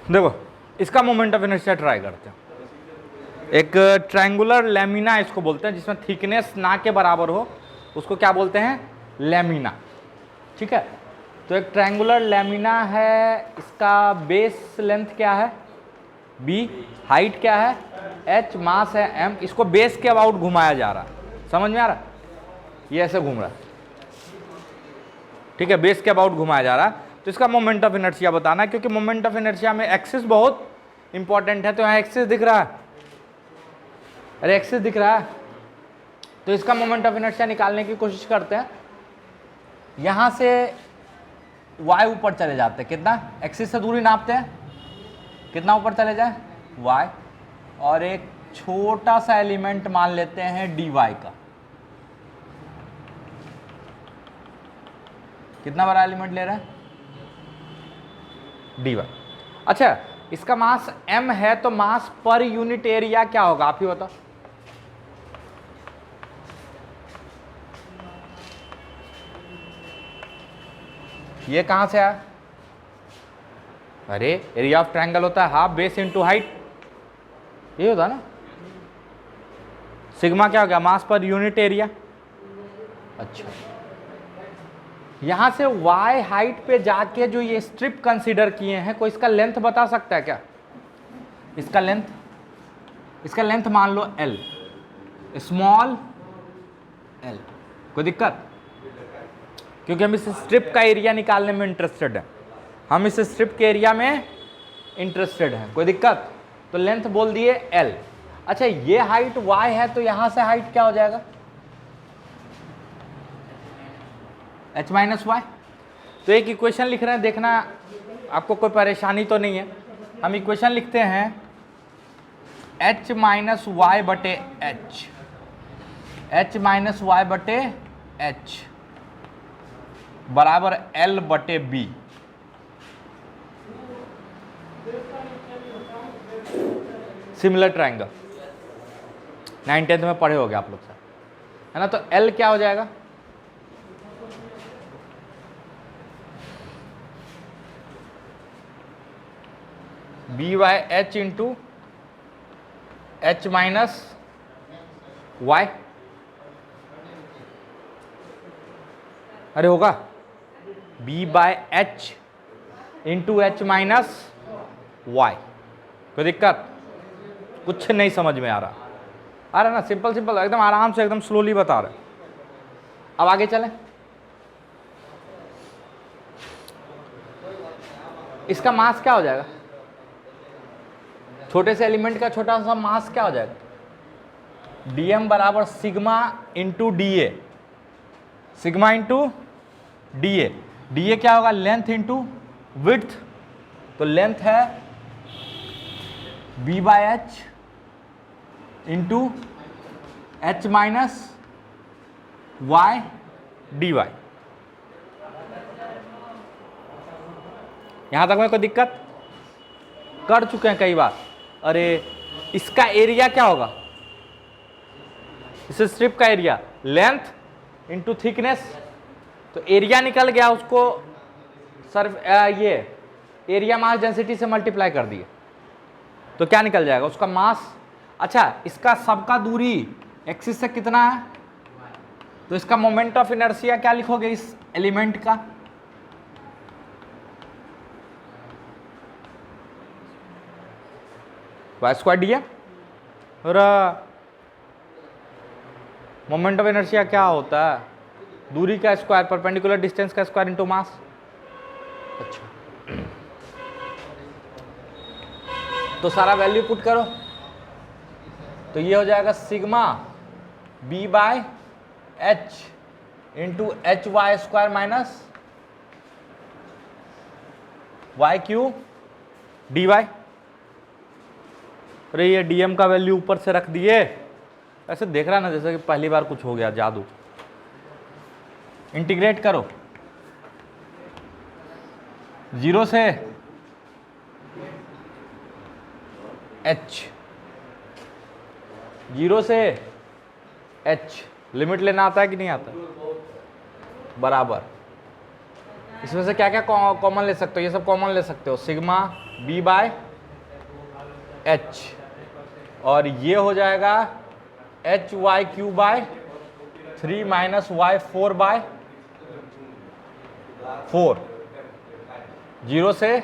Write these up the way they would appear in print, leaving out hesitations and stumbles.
देखो इसका moment of inertia try करते हैं। एक ट्रायंगुलर लैमिना इसको बोलते हैं, जिसमें थिकनेस ना के बराबर हो, उसको क्या बोलते हैं? लैमिना। ठीक है, तो एक ट्रायंगुलर लैमिना है, इसका बेस लेंथ क्या है? b, हाइट क्या है? h, मास है m, इसको बेस के अबाउट घुमाया जा रहा है। समझ में आ रहा है? ये ऐसे घूम रहा है, ठीक है, बेस के अबाउट घुमाया जा रहा है। तो इसका मोमेंट ऑफ इनर्शिया बताना है, क्योंकि मोमेंट ऑफ इनर्शिया में एक्सिस बहुत इंपॉर्टेंट है। तो यहाँ एक्सिस दिख रहा है, अरे एक्सिस दिख रहा है, तो इसका मोमेंट ऑफ इनर्शिया निकालने की कोशिश करते हैं। यहां से y ऊपर चले जाते हैं, कितना? एक्सिस से दूरी नापते हैं, कितना ऊपर चले जाए? y, और एक छोटा सा एलिमेंट मान लेते हैं dy का। कितना बड़ा एलिमेंट ले रहा है? dy। अच्छा, इसका मास m है, तो मास पर यूनिट एरिया क्या होगा, आप ही बताओ। ये कहां से आया? अरे एरिया ऑफ ट्रायंगल होता है हाफ बेस इनटू हाइट, ये होता है ना। सिग्मा क्या हो गया? मास पर यूनिट एरिया। अच्छा, यहां से y हाइट पे जाके जो ये स्ट्रिप कंसीडर किए हैं, कोई इसका लेंथ बता सकता है क्या? इसका लेंथ मान लो l, स्मॉल l। कोई दिक्कत? क्योंकि हम इस स्ट्रिप का एरिया निकालने में इंटरेस्टेड हैं, हम इस स्ट्रिप के एरिया में इंटरेस्टेड हैं। कोई दिक्कत? तो लेंथ बोल दिए l। अच्छा, ये हाइट y है, तो यहां से हाइट क्या हो जाएगा? h minus Y. तो एक इक्वेशन लिख रहे हैं, देखना आपको कोई परेशानी तो नहीं है। हम इक्वेशन लिखते हैं h माइनस वाई बटे h, h माइनस वाई बटे h बराबर l बटे b। सिमिलर ट्रायंगल 9th में पढ़े होगे आप लोग सर, है ना। तो l क्या हो जाएगा? B by H into H minus Y. अरे होगा b by H into H minus Y. कोई दिक्कत? कुछ नहीं समझ में आ रहा ना? सिंपल सिंपल एकदम आराम से, एकदम स्लोली बता रहे। अब आगे चलें। इसका मास क्या हो जाएगा? छोटे से एलिमेंट का छोटा सा मास क्या हो जाएगा? dm बराबर sigma into D A, sigma into D A. D A क्या होगा? Length into width. तो लेंथ है b by H into H minus Y D Y. यहां तक में कोई दिक्कत? कर चुके हैं कई बार। अरे इसका एरिया क्या होगा? इस स्ट्रिप का एरिया लेंथ इंटू थिकनेस। तो एरिया निकल गया, उसको ये एरिया मास डेंसिटी से मल्टीप्लाई कर दिए, तो क्या निकल जाएगा? उसका मास। अच्छा, इसका सबका दूरी एक्सिस से कितना है? तो इसका मोमेंट ऑफ इनर्शिया क्या लिखोगे इस एलिमेंट का? वाई स्क्वायर डी है। और मोमेंट ऑफ इनर्शिया क्या होता है? दूरी का स्क्वायर, परपेंडिकुलर डिस्टेंस का स्क्वायर इनटू मास। अच्छा, तो सारा वैल्यू पुट करो, तो ये हो जाएगा sigma b by H into H Y square minus Y Q D Y. अरे ये dm का वैल्यू ऊपर से रख दिए, ऐसे देख रहा ना जैसे कि पहली बार कुछ हो गया जादू। इंटीग्रेट करो, 0 से h, 0 से h, लिमिट लेना आता है कि नहीं आता? बराबर इसमें से क्या क्या कॉमन ले सकते हो, ये सब कॉमन ले सकते हो, सिग्मा बी बाय एच, और ये हो जाएगा H Y Q by 3 minus Y 4 by 4, 0 से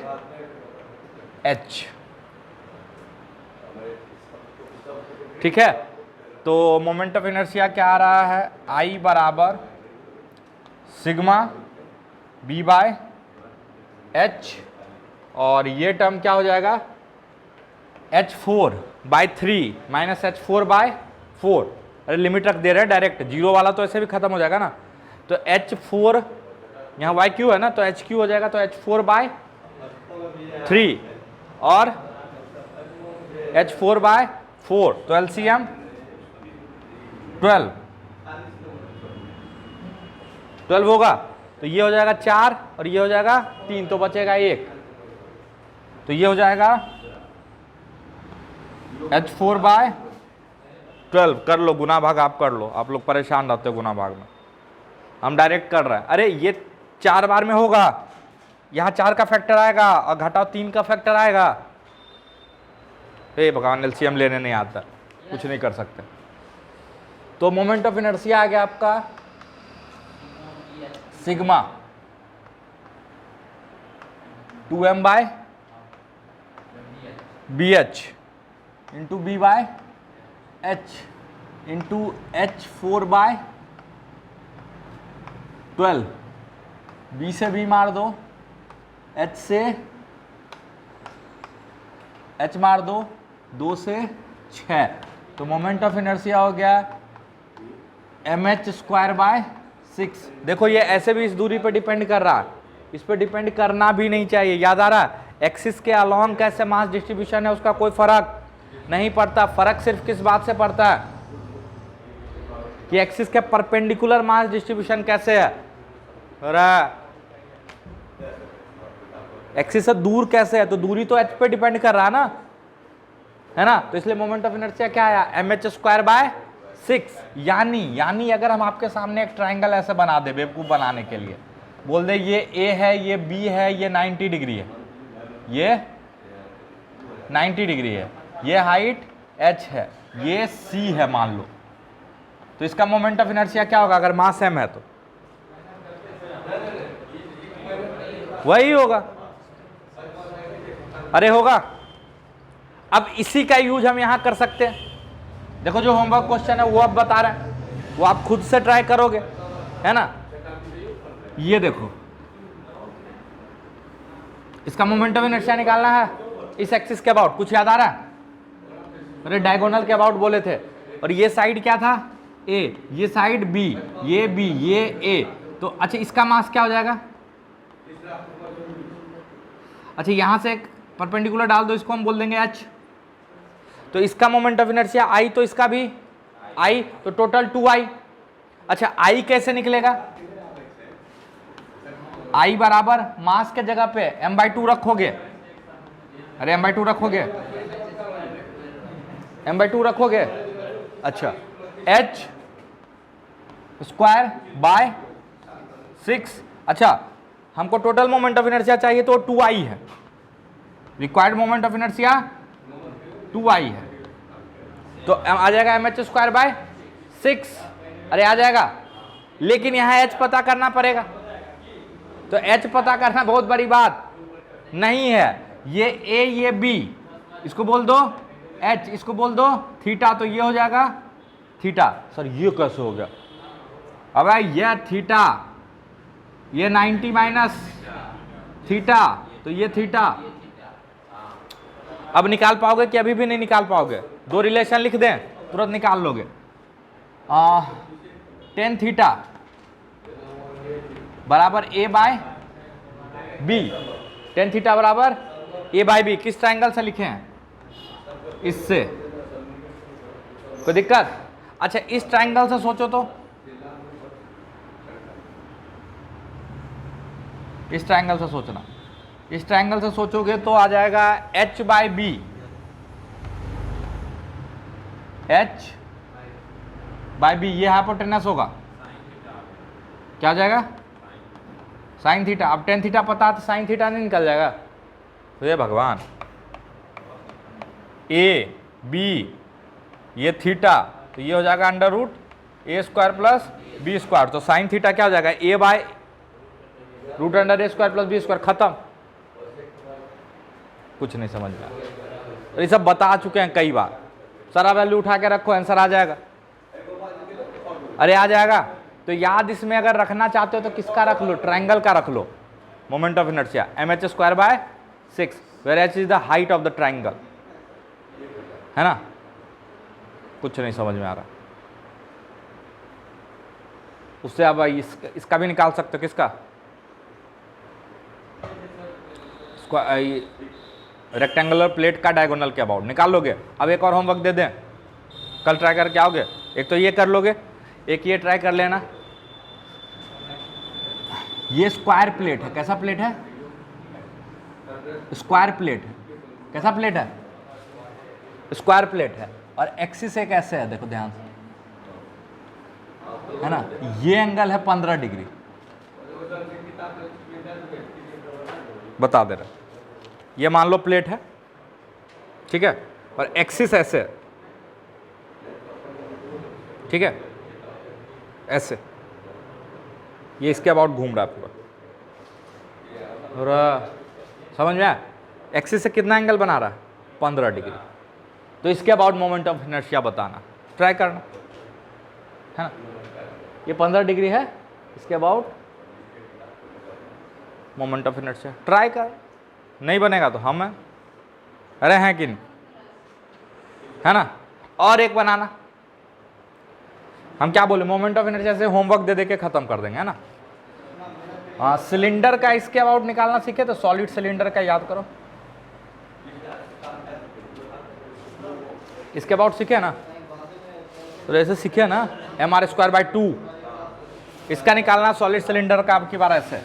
h। ठीक है, तो मोमेंट ऑफ इनर्शिया क्या आ रहा है, I बराबर सिग्मा b बाय h, और ये टर्म क्या हो जाएगा h4 bye 3 minus h4 bye 4। अरे लिमिट रख दे रहे हैं डायरेक्ट, जीरो वाला तो ऐसे भी खत्म हो जाएगा ना, तो h4 यहाँ वाई क्यू है ना, तो एच क्यू हो जाएगा, तो h4 बाय 3 और h4 बाय 4, तो एलसीएम 12 होगा, तो ये हो जाएगा 4 और ये हो जाएगा 3, तो बचेगा 1, तो ये हो जाएगा h4 बाय 12। कर लो गुना भाग, आप कर लो, आप लोग परेशान रहते हो गुना भाग में, हम डायरेक्ट कर रहे हैं। अरे ये 4 बार में होगा, यहाँ 4 का फैक्टर आएगा और घटाओ 3 का फैक्टर आएगा। हे भगवान, एलसीएम लेने नहीं आता, कुछ नहीं कर सकते। तो मोमेंट ऑफ इनर्शिया आ गया आपका sigma 2m by B H into B by H into h4 by 12, b से b मार दो, h से h मार दो, 2 से 6, तो मोमेंट ऑफ इनर्शिया हो गया mh² बाय 6। देखो ये ऐसे भी इस दूरी पर डिपेंड कर रहा है, इस पर डिपेंड करना भी नहीं चाहिए, याद आ रहा है, एक्सिस के अलॉन्ग कैसे मास डिस्ट्रीब्यूशन है उसका कोई फर्क नहीं पड़ता। फर्क सिर्फ किस बात से पड़ता है कि एक्सिस के परपेंडिकुलर मास डिस्ट्रीब्यूशन कैसे है, एक्सिस से दूर कैसे है, तो दूरी तो एच पे डिपेंड कर रहा है ना, तो इसलिए मोमेंट ऑफ इनर्शिया क्या आया mh² बाय 6। यानी अगर हम आपके सामने एक ट्रायंगल ऐसे बना दे, बेवकूफ बनाने के लिए बोल दे ये A है, ये B है, ये 90 डिग्री है, ये 90 डिग्री है, ये हाइट h है, ये c है मान लो, तो इसका मोमेंट ऑफ इनर्शिया क्या होगा अगर मास m है तो वही होगा। अरे होगा। अब इसी का यूज हम यहां कर सकते हैं, देखो जो होमवर्क क्वेश्चन है वो आप बता रहे हैं, वो आप खुद से ट्राई करोगे, है ना। ये देखो, इसका मोमेंट ऑफ इनर्शिया निकालना है इस एक्सिस के अबाउट, कुछ याद आ रहा है, अरे डायगोनल के अबाउट बोले थे, और ये साइड क्या था A, ये साइड B, ये B, ये A, तो अच्छा इसका मास क्या हो जाएगा, अच्छा यहां से एक परपेंडिकुलर डाल दो, इसको हम बोल देंगे h, तो इसका मोमेंट ऑफ इनर्शिया I, तो इसका भी I, तो टोटल 2I। अच्छा I कैसे निकलेगा, I बराबर मास के जगह पे m/2 रखोगे, अरे m/2 रखोगे, m/2 रखोगे, अच्छा h² बाय 6। अच्छा हमको टोटल मोमेंट ऑफ इनर्शिया चाहिए तो 2I है, required moment of inertia 2I है, तो आ जाएगा mh² बाय 6, अरे आ जाएगा, लेकिन यहाँ h पता करना पड़ेगा, तो h पता करना बहुत बड़ी बात नहीं है, ये A ये B, इसको बोल दो h, इसको बोल दो थीटा, तो ये हो जाएगा थीटा। सर ये कैसे हो गया, अब ये थीटा, ये 90 माइनस थीटा, तो ये थीटा। अब निकाल पाओगे कि अभी भी नहीं निकाल पाओगे, दो रिलेशन लिख दें तुरंत निकाल लोगे। टेन थीटा बराबर A by B, tan theta बराबर A बाय B, किस ट्रायंगल से लिखे हैं, इससे, कोई दिक्कत। अच्छा इस ट्रायंगल से सोचो तो, इस ट्रायंगल से सोचना, इस ट्रायंगल से सोचोगे तो आ जाएगा h by B, h by B, ये हाइपोटेनस होगा, क्या आ जाएगा साइन थीटा, अब टेन थीटा पता है तो साइन थीटा नहीं निकल जाएगा? तो ये भगवान, ए बी ये थीटा, तो ये हो जाएगा under root A square plus B square. तो साइन थीटा क्या हो जाएगा? A by root under A square plus B square. खत्म। कुछ नहीं समझ में आया। तो ये सब बता चुके हैं कई बार। सारा वैल्यू उठा के रखो, आंसर आ जाएगा। अरे आ जाएगा। तो याद इसमें अगर रखना चाहते हो तो किसका रख लो? ट्रायंगल का रख लो। Moment of inertia mh square by 6, where h is the height of the triangle, है ना? कुछ नहीं समझ में आ रहा। उससे अब इसका भी निकाल सकते हो। किसका? रेक्टेंगुलर प्लेट का डायगोनल के अबाउट निकाल लोगे। अब एक और होमवर्क दे दें, कल ट्राई करके आओगे। एक तो ये कर लोगे, एक ये ट्राई कर लेना। ये स्क्वायर प्लेट है। कैसा प्लेट है? स्क्वायर प्लेट है। कैसा प्लेट है? स्क्वायर प्लेट है। और एक्सिस एक ऐसे है, देखो ध्यान से, है ना? ये एंगल है 15 डिग्री, बता दे रहा। ये मान लो प्लेट है, ठीक है, और एक्सिस ऐसे है, ठीक है, ऐसे। ये इसके अबाउट घूम रहा है पूरा। और समझ में आया? एक्सिस से कितना एंगल बना रहा है? 15 डिग्री। तो इसके अबाउट मोमेंट ऑफ इनर्शिया बताना, ट्राई करना, है ना? ये 15 डिग्री है, इसके about moment of inertia try कर। नहीं बनेगा तो हम हैं, अरे हैं कि नहीं, है ना? और एक बनाना। हम क्या बोले? मोमेंट ऑफ इनर्शिया से होमवर्क दे के खत्म कर देंगे, है ना? हाँ, सिलेंडर का इसके अबाउट निकालना सीखे तो सॉलिड सिलेंडर का याद करो। इसके अबाउट सीखे ना? तो ऐसे सीखे ना, mr स्क्वायर बाय 2। इसका निकालना सॉलिड सिलेंडर का। अब की बार ऐसे,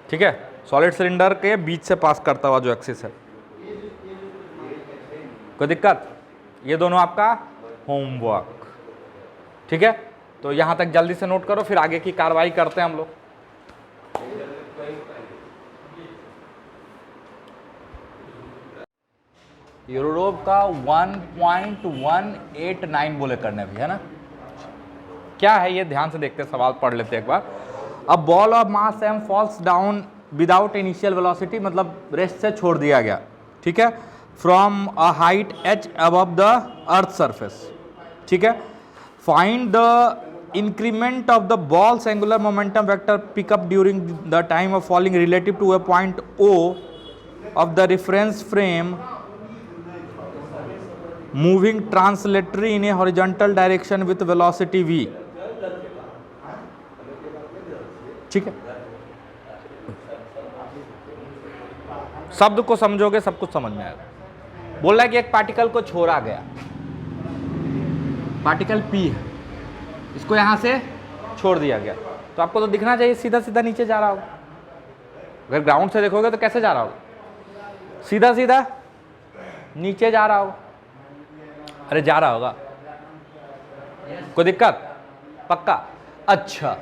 ठीक है, सॉलिड सिलेंडर के बीच से पास करता हुआ जो एक्सिस है। कोई दिक्कत? ये दोनों आपका होमवर्क, ठीक है? तो यहां तक जल्दी से नोट करो, फिर आगे की कार्रवाई करते हैं हम लोग। यूरोप का 1.189 बोले करने भी, है ना? क्या है ये? ध्यान से देखते, सवाल पढ़ लेते एक बार। अब ball of mass m falls down without initial velocity, मतलब रेस्ट से छोड़ दिया गया, ठीक है, from a height h above the earth surface, ठीक है। Find the increment of the ball's angular momentum vector pickup during the time of falling relative to a point O of the reference frame moving translatory in a horizontal direction with velocity v, ठीक है। शब्द को समझोगे सब कुछ समझ में आएगा। बोल रहा है कि एक पार्टिकल को छोड़ा गया, पार्टिकल P है, इसको यहां से छोड़ दिया गया, तो आपको तो दिखना चाहिए सीधा सीधा नीचे जा रहा होगा। अगर ग्राउंड से देखोगे तो कैसे जा रहा होगा? सीधा सीधा नीचे जा रहा होगा। अरे जा रहा होगा, कोई दिक्कत? पक्का? अच्छा,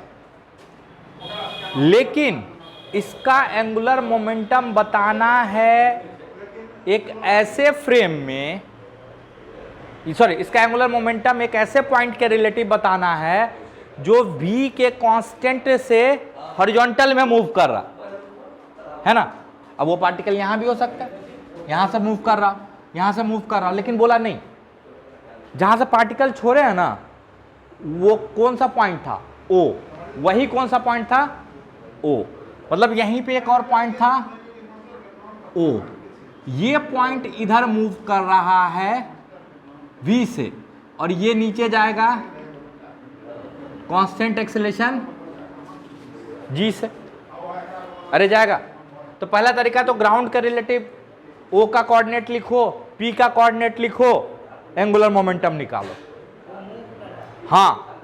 लेकिन इसका एंगुलर मोमेंटम बताना है एक ऐसे फ्रेम में, सॉरी, इसका एंगुलर मोमेंटम एक ऐसे पॉइंट के रिलेटिव बताना है जो v के कांस्टेंट से हॉरिजॉन्टल में मूव कर रहा है ना। अब वो पार्टिकल यहां भी हो सकता है, यहां से मूव कर रहा, यहां से मूव कर रहा, लेकिन बोला नहीं, जहां से पार्टिकल छोड़े हैं ना वो कौन सा पॉइंट था? O। वही कौन सा पॉइंट था? O। मतलब यहीं पे एक और पॉइंट था O। ये पॉइंट इधर मूव कर रहा है V से, और ये नीचे जाएगा कांस्टेंट एक्सेलरेशन G से। अरे जाएगा। तो पहला तरीका तो ग्राउंड के रिलेटिव O का कोऑर्डिनेट लिखो, P का कोऑर्डिनेट लिखो, एंगुलर मोमेंटम निकालो। हाँ,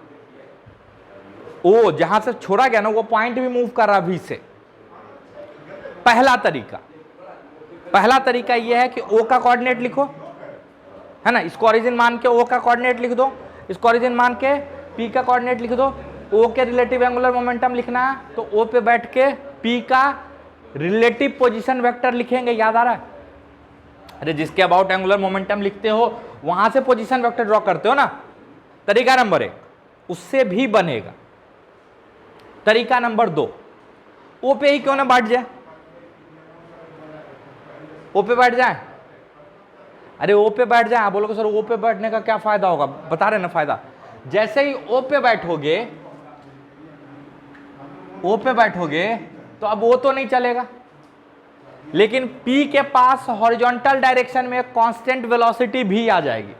O जहां से छोड़ा गया ना वो पॉइंट भी मूव कर रहा V से। पहला तरीका यह है कि O का कोऑर्डिनेट लिखो, है ना। इसको ओरिजिन मान के ओ का कोऑर्डिनेट लिख दो, इसको ओरिजिन मान के पी का कोऑर्डिनेट लिख दो। ओ के रिलेटिव एंगुलर मोमेंटम लिखना है तो ओ पे बैठ के पी का रिलेटिव पोजीशन वेक्टर लिखेंगे, याद आ रहा है? अरे जिसके अबाउट एंगुलर मोमेंटम लिखते हो वहां से पोजीशन वेक्टर ड्रॉ करते हो ना। तरीका नंबर 1, उससे भी बनेगा। तरीका नंबर 2, ओ पे ही क्यों ना बैठ जाए, ओ पे बैठ जाए। अरे ओ पे बैठ जाए, बोलोगे सर ओ पे बैठने का क्या फायदा होगा, बता रहे ना फायदा। जैसे ही ओ पे बैठोगे, ओ पे बैठोगे तो अब ओ तो नहीं चलेगा, लेकिन P के पास हॉरिजॉन्टल डायरेक्शन में कांस्टेंट वेलोसिटी भी आ जाएगी,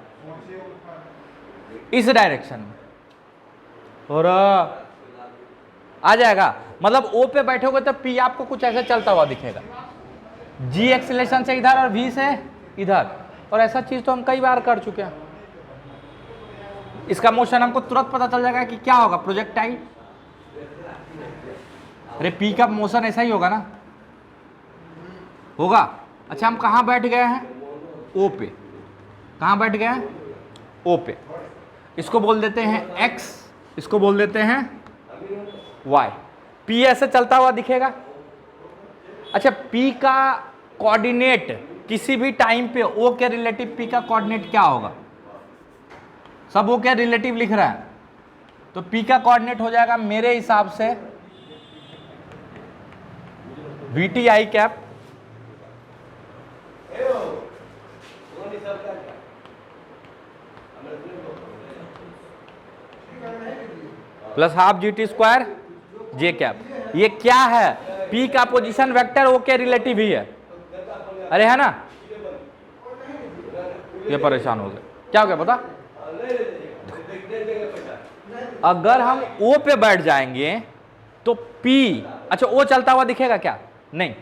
इस डायरेक्शन में, और आ जाएगा। मतलब O पे बैठोगे तो P आपको कुछ ऐसे चलता हुआ दिखेगा, G एक्सीलरेशन से इधर और V से इधर, और ऐसा चीज तो हम कई बार कर चुके हैं। इसका मोशन हमको तुरंत पता चल जाएगा कि क्या होगा, प्रोजेक्टाइल। अरे P का मोशन ऐसा ही होगा ना, होगा। अच्छा हम कहाँ बैठ गए हैं, O पे। कहाँ बैठ गए हैं, O पे। इसको बोल देते हैं X, इसको बोल देते हैं Y। P ऐसे चलता हुआ दिखेगा। अच्छा P का कोऑर्डिनेट किसी भी टाइम पे O के रिलेटिव P का कोऑर्डिनेट क्या होगा, सब O के रिलेटिव लिख रहा है, तो P का कोऑर्डिनेट हो जाएगा मेरे हिसाब से VT I cap plus half GT square J cap. ये क्या है, P का पोजीशन वेक्टर O के रिलेटिव ही है। अरे है ना, ये परेशान हो गए, क्या हो गया पता। अगर हम O पे बैठ जाएंगे तो P, अच्छा O चलता हुआ दिखेगा क्या, नहीं,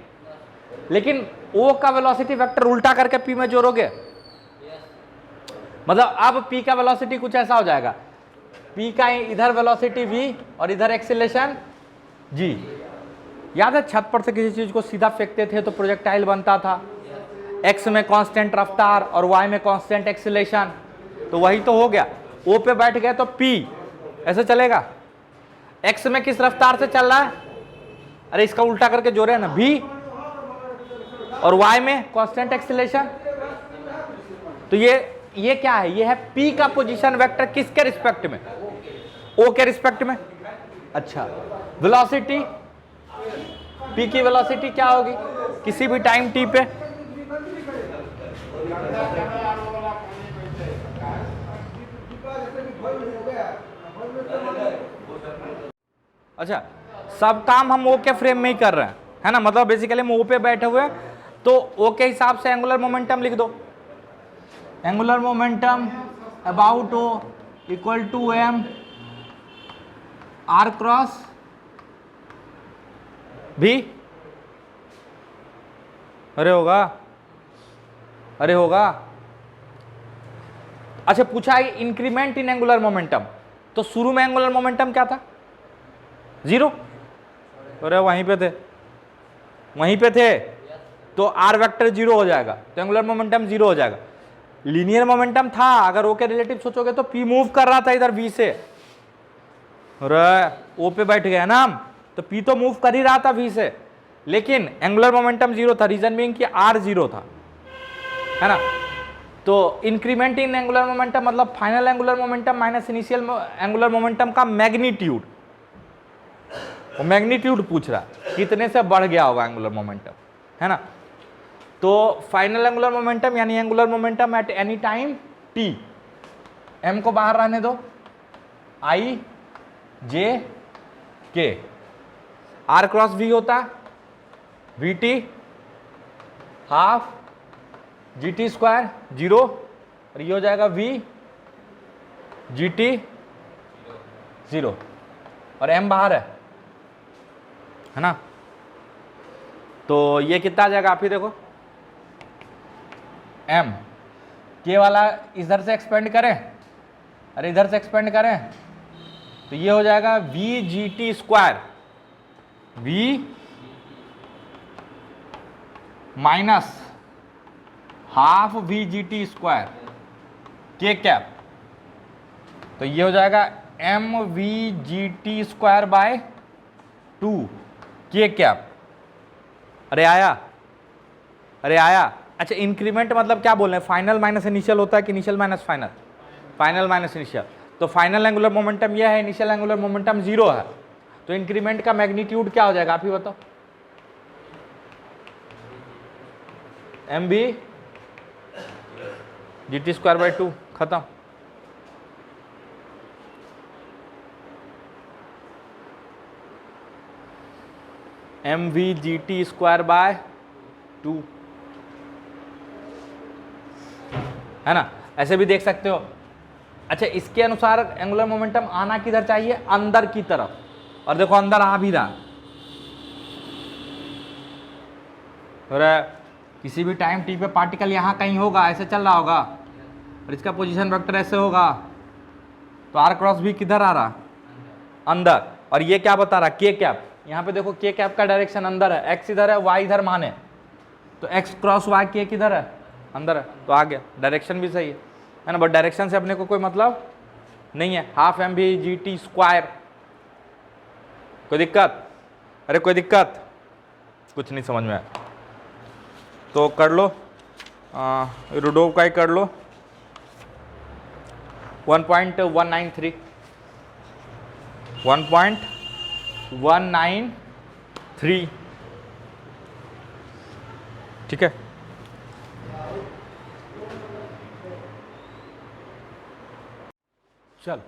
लेकिन O का वेलोसिटी वेक्टर उल्टा करके P में जोड़ोगे, मतलब अब P का वेलोसिटी कुछ ऐसा हो जाएगा, P का इधर वेलोसिटी V और इधर एक्सीलरेशन G। याद है छत पर से किसी चीज को सीधा फेंकते थे तो प्रोजेक्टाइल बनता था, X में कांस्टेंट रफ्तार और Y में कांस्टेंट एक्सीलरेशन, तो वही तो हो गया। O पे बैठ गए तो P ऐसे चलेगा, X में किस रफ्तार से चल रहा है, अरे इसका उल्टा करके जोड़े ना, V, और Y में कांस्टेंट एक्सीलरेशन। तो ये क्या है, ये है P का पोजीशन वेक्टर किसके रिस्पेक्ट में, O के रिस्पेक्ट में। अच्छा वेलोसिटी, P की वेलोसिटी क्या होगी किसी भी टाइम t पे, अच्छा सब काम हम O के फ्रेम में ही कर रहे हैं, है ना, मतलब बेसिकली हम O पे बैठे हुए हैं तो O के हिसाब से एंगुलर मोमेंटम लिख दो, angular momentum about O equal to m r cross V। अरे होगा, अरे होगा। अच्छा पूछा है इंक्रीमेंट इन एंगुलर मोमेंटम, तो शुरू में एंगुलर मोमेंटम क्या था, 0। अरे वहीं पे थे, वहीं पे थे, तो आर वेक्टर 0 हो जाएगा, तो एंगुलर मोमेंटम 0 हो जाएगा। लीनियर मोमेंटम था, अगर O के रिलेटिव सोचोगे तो P मूव कर रहा था इधर V से, अरे O पे बैठ गया ना हम, तो P तो मूव कर ही रहा था V से, लेकिन एंगुलर मोमेंटम 0 था, रीजन बीइंग कि R 0 था, है ना। तो इंक्रीमेंट इन एंगुलर मोमेंटम मतलब final angular momentum minus initial angular momentum का मैग्नीट्यूड, वो मैग्नीट्यूड पूछ रहा है कितने से बढ़ गया होगा एंगुलर मोमेंटम, है ना। तो फाइनल एंगुलर मोमेंटम यानी angular momentum at any time t, m को बाहर रहने दो, I J K, R cross V होता VT हाफ GT स्क्वायर 0, और ये हो जाएगा V GT 0, और m बाहर है ना। तो ये कितना आ जाएगा आप ही देखो, m k वाला इधर से एक्सपेंड करें, अरे इधर से एक्सपेंड करें तो ये हो जाएगा V GT square V minus half V GT square के कैप, तो ये हो जाएगा M V G T square by 2 के कैप। अरे आया, अरे आया। अच्छा, इंक्रीमेंट मतलब क्या बोल रहे हैं, फाइनल माइनस इनिशियल होता है कि initial minus final? Final minus initial. तो फाइनल एंगुलर मोमेंटम यह है, इनिशियल एंगुलर मोमेंटम 0 है, तो इंक्रीमेंट का मैग्नीट्यूड क्या हो जाएगा, आप ही बताओ। M B G T square by 2, खत्म। M V G T square by 2, है ना। ऐसे भी देख सकते हो। अच्छा, इसके अनुसार एंगुलर मोमेंटम आना किधर चाहिए, अंदर की तरफ, और देखो अंदर आ भी रहा। और किसी भी टाइम टी पे पार्टिकल यहाँ कहीं होगा, ऐसे चल रहा होगा, और इसका पोजीशन वेक्टर ऐसे होगा, तो आर क्रॉस भी किधर आ रहा, अंदर। और ये क्या बता रहा, के कैप। यहाँ पे देखो के कैप का डायरेक्शन अंदर है, एक्स इधर है, वाई इधर माने, तो एक्स क्रॉस वाई के किधर है, अंदर है, तो आ गया। डायरेक्शन भी सही है ना, बट डायरेक्शन से अपने को कोई मतलब नहीं है। Half M B G T square, कोई दिक्कत? अरे कोई दिक्कत? कुछ नहीं समझ में आया तो कर लो, रूडोव का ही कर लो। 1.193 1.193, ठीक है। चल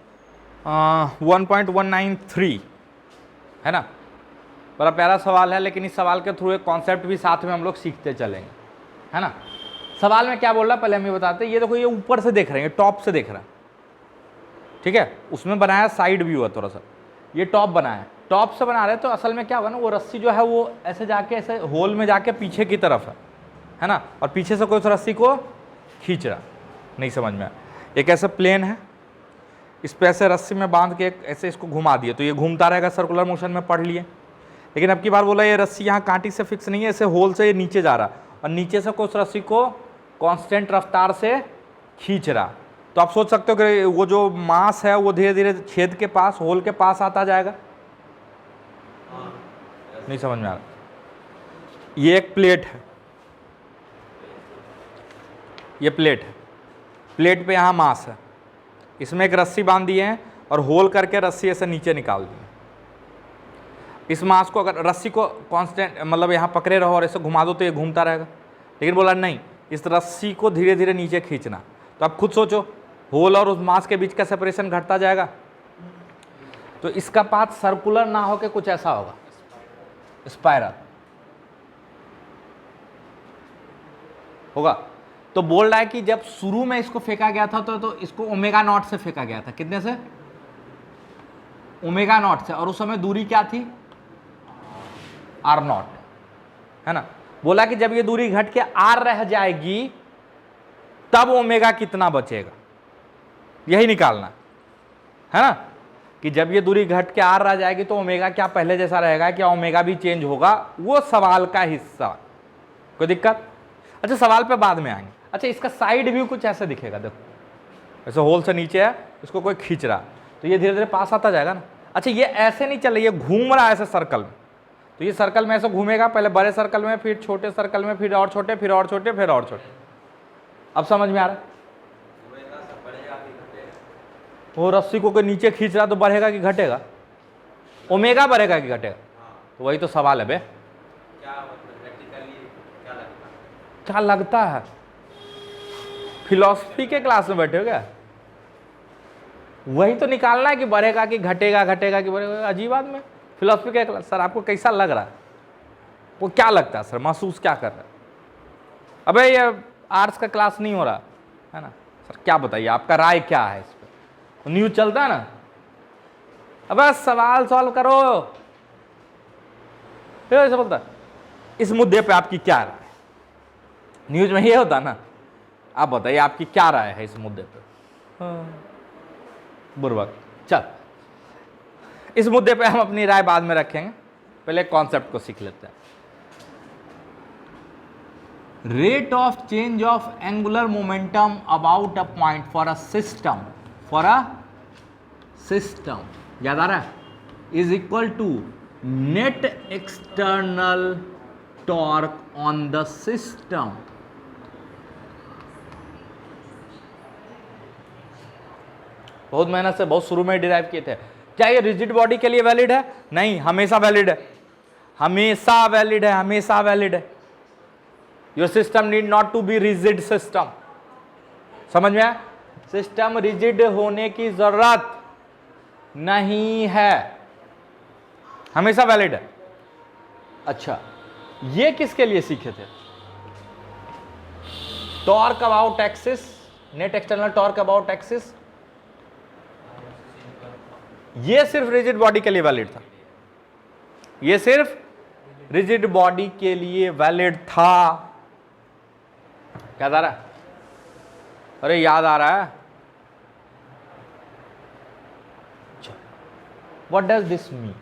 1.193 है ना, बड़ा प्यारा सवाल है, लेकिन इस सवाल के थ्रू एक कॉन्सेप्ट भी साथ में हम लोग सीखते चलेंगे, है ना। सवाल में क्या बोल रहा है पहले हम ये बताते हैं। ये देखो, ये ऊपर से देख रहे हैं, टॉप से देख रहा है, ठीक है। उसमें बनाया साइड व्यू है थोड़ा सा, ये टॉप बनाया, टॉप से बना रहे हैं, तो असल में क्या होगा ना, वो रस्सी जो है वो ऐसे जाके ऐसे होल में जाके पीछे की तरफ है ना, और पीछे से कोई उस रस्सी को खींच रहा, नहीं समझ में आया। एक ऐसा प्लेन है, इस पे ऐसे रस्सी में बांध के ऐसे इसको घुमा दिए, तो ये घूमता रहेगा, सर्कुलर मोशन में पढ़ लिए। लेकिन अब की बार बोला ये रस्सी यहाँ कांटी से फिक्स नहीं है, ऐसे होल से ये नीचे जा रहा, और नीचे से कोई उस रस्सी को कांस्टेंट रफ्तार से खींच रहा। तो आप सोच सकते हो कि वो जो मास है वो धीरे धीरे छेद के पास, होल के पास आता जाएगा। नहीं समझ में आ रहा। ये एक प्लेट है, ये प्लेट है, प्लेट पे यहाँ मास है, इसमें एक रस्सी बांध दिए हैं और होल करके रस्सी ऐसे नीचे निकाल दी। इस मास को अगर रस्सी को कांस्टेंट मतलब यहाँ पकड़े रहो और ऐसे घुमा दो तो ये घूमता रहेगा, लेकिन बोला नहीं, इस रस्सी को धीरे धीरे नीचे खींचना। तो आप खुद सोचो, होल और उस मास के बीच का सेपरेशन घटता जाएगा, तो इसका पाथ सर्कुलर ना होके कुछ ऐसा होगा, स्पाइरल होगा। तो बोल रहा है कि जब शुरू में इसको फेंका गया था तो इसको ओमेगा नॉट से फेंका गया था। कितने से? ओमेगा नॉट से, और उस समय दूरी क्या थी, आर नॉट, है ना। बोला कि जब ये दूरी घट के आर रह जाएगी तब ओमेगा कितना बचेगा, यही निकालना है ना, कि जब ये दूरी घट के आर रह जाएगी तो ओमेगा क्या पहले जैसा रहेगा, क्या ओमेगा भी चेंज होगा, वो सवाल का हिस्सा। कोई दिक्कत? अच्छा, सवाल पे बाद में आएंगे। अच्छा, इसका साइड व्यू कुछ ऐसे दिखेगा, देखो ऐसे होल से नीचे है, इसको कोई खींच रहा, तो ये धीरे धीरे पास आता जाएगा ना। अच्छा, ये ऐसे नहीं चल रही, ये घूम रहा है ऐसे सर्कल में, तो ये सर्कल में ऐसे घूमेगा, पहले बड़े सर्कल में, फिर छोटे सर्कल में, फिर और छोटे, फिर और छोटे, फिर और छोटे। अब समझ में आ रहा है? वो रस्सी को कोई नीचे खींच रहा तो बढ़ेगा कि घटेगा? ओमेगा बढ़ेगा कि घटेगा? तो वही तो सवाल है बे, क्या लगता है? फिलॉसफी के क्लास में बैठे हो क्या? वही तो निकालना है कि बढ़ेगा कि घटेगा, घटेगा कि बढ़ेगा। अजीब आदमी में फिलॉसफी के क्लास। सर आपको कैसा लग रहा है, वो क्या लगता है सर, महसूस क्या कर रहा है? अबे ये आर्ट्स का क्लास नहीं हो रहा है ना सर, क्या बताइए आपका राय क्या है इस पर? न्यूज चलता है ना, अब सवाल सॉल्व करो, ऐसा बोलता है। इस मुद्दे पे आपकी क्या राय? न्यूज में ये होता ना, आप बताइए आपकी क्या राय है इस मुद्दे पे? बुर्बक। चल, इस मुद्दे पे हम अपनी राय बाद में रखेंगे, पहले कॉन्सेप्ट को सीख लेते हैं। rate of change of angular momentum about a point for a system याद आ रहा है, is equal to net external torque on the system. बहुत मेहनत से बहुत शुरू में डिराइव किए थे। क्या ये रिजिड बॉडी के लिए वैलिड है? नहीं, हमेशा वैलिड है, हमेशा वैलिड है, हमेशा वैलिड है। Your system need not to be rigid system. समझ में आया? सिस्टम रिजिड होने की जरूरत नहीं है, हमेशा वैलिड है। अच्छा, ये किसके लिए सीखे थे? Torque about axis, net external torque about axis, ये सिर्फ रिजिड बॉडी के लिए वैलिड था, ये सिर्फ रिजिड बॉडी के लिए वैलिड था। याद आ रहा है? अरे याद आ रहा है? What does this mean?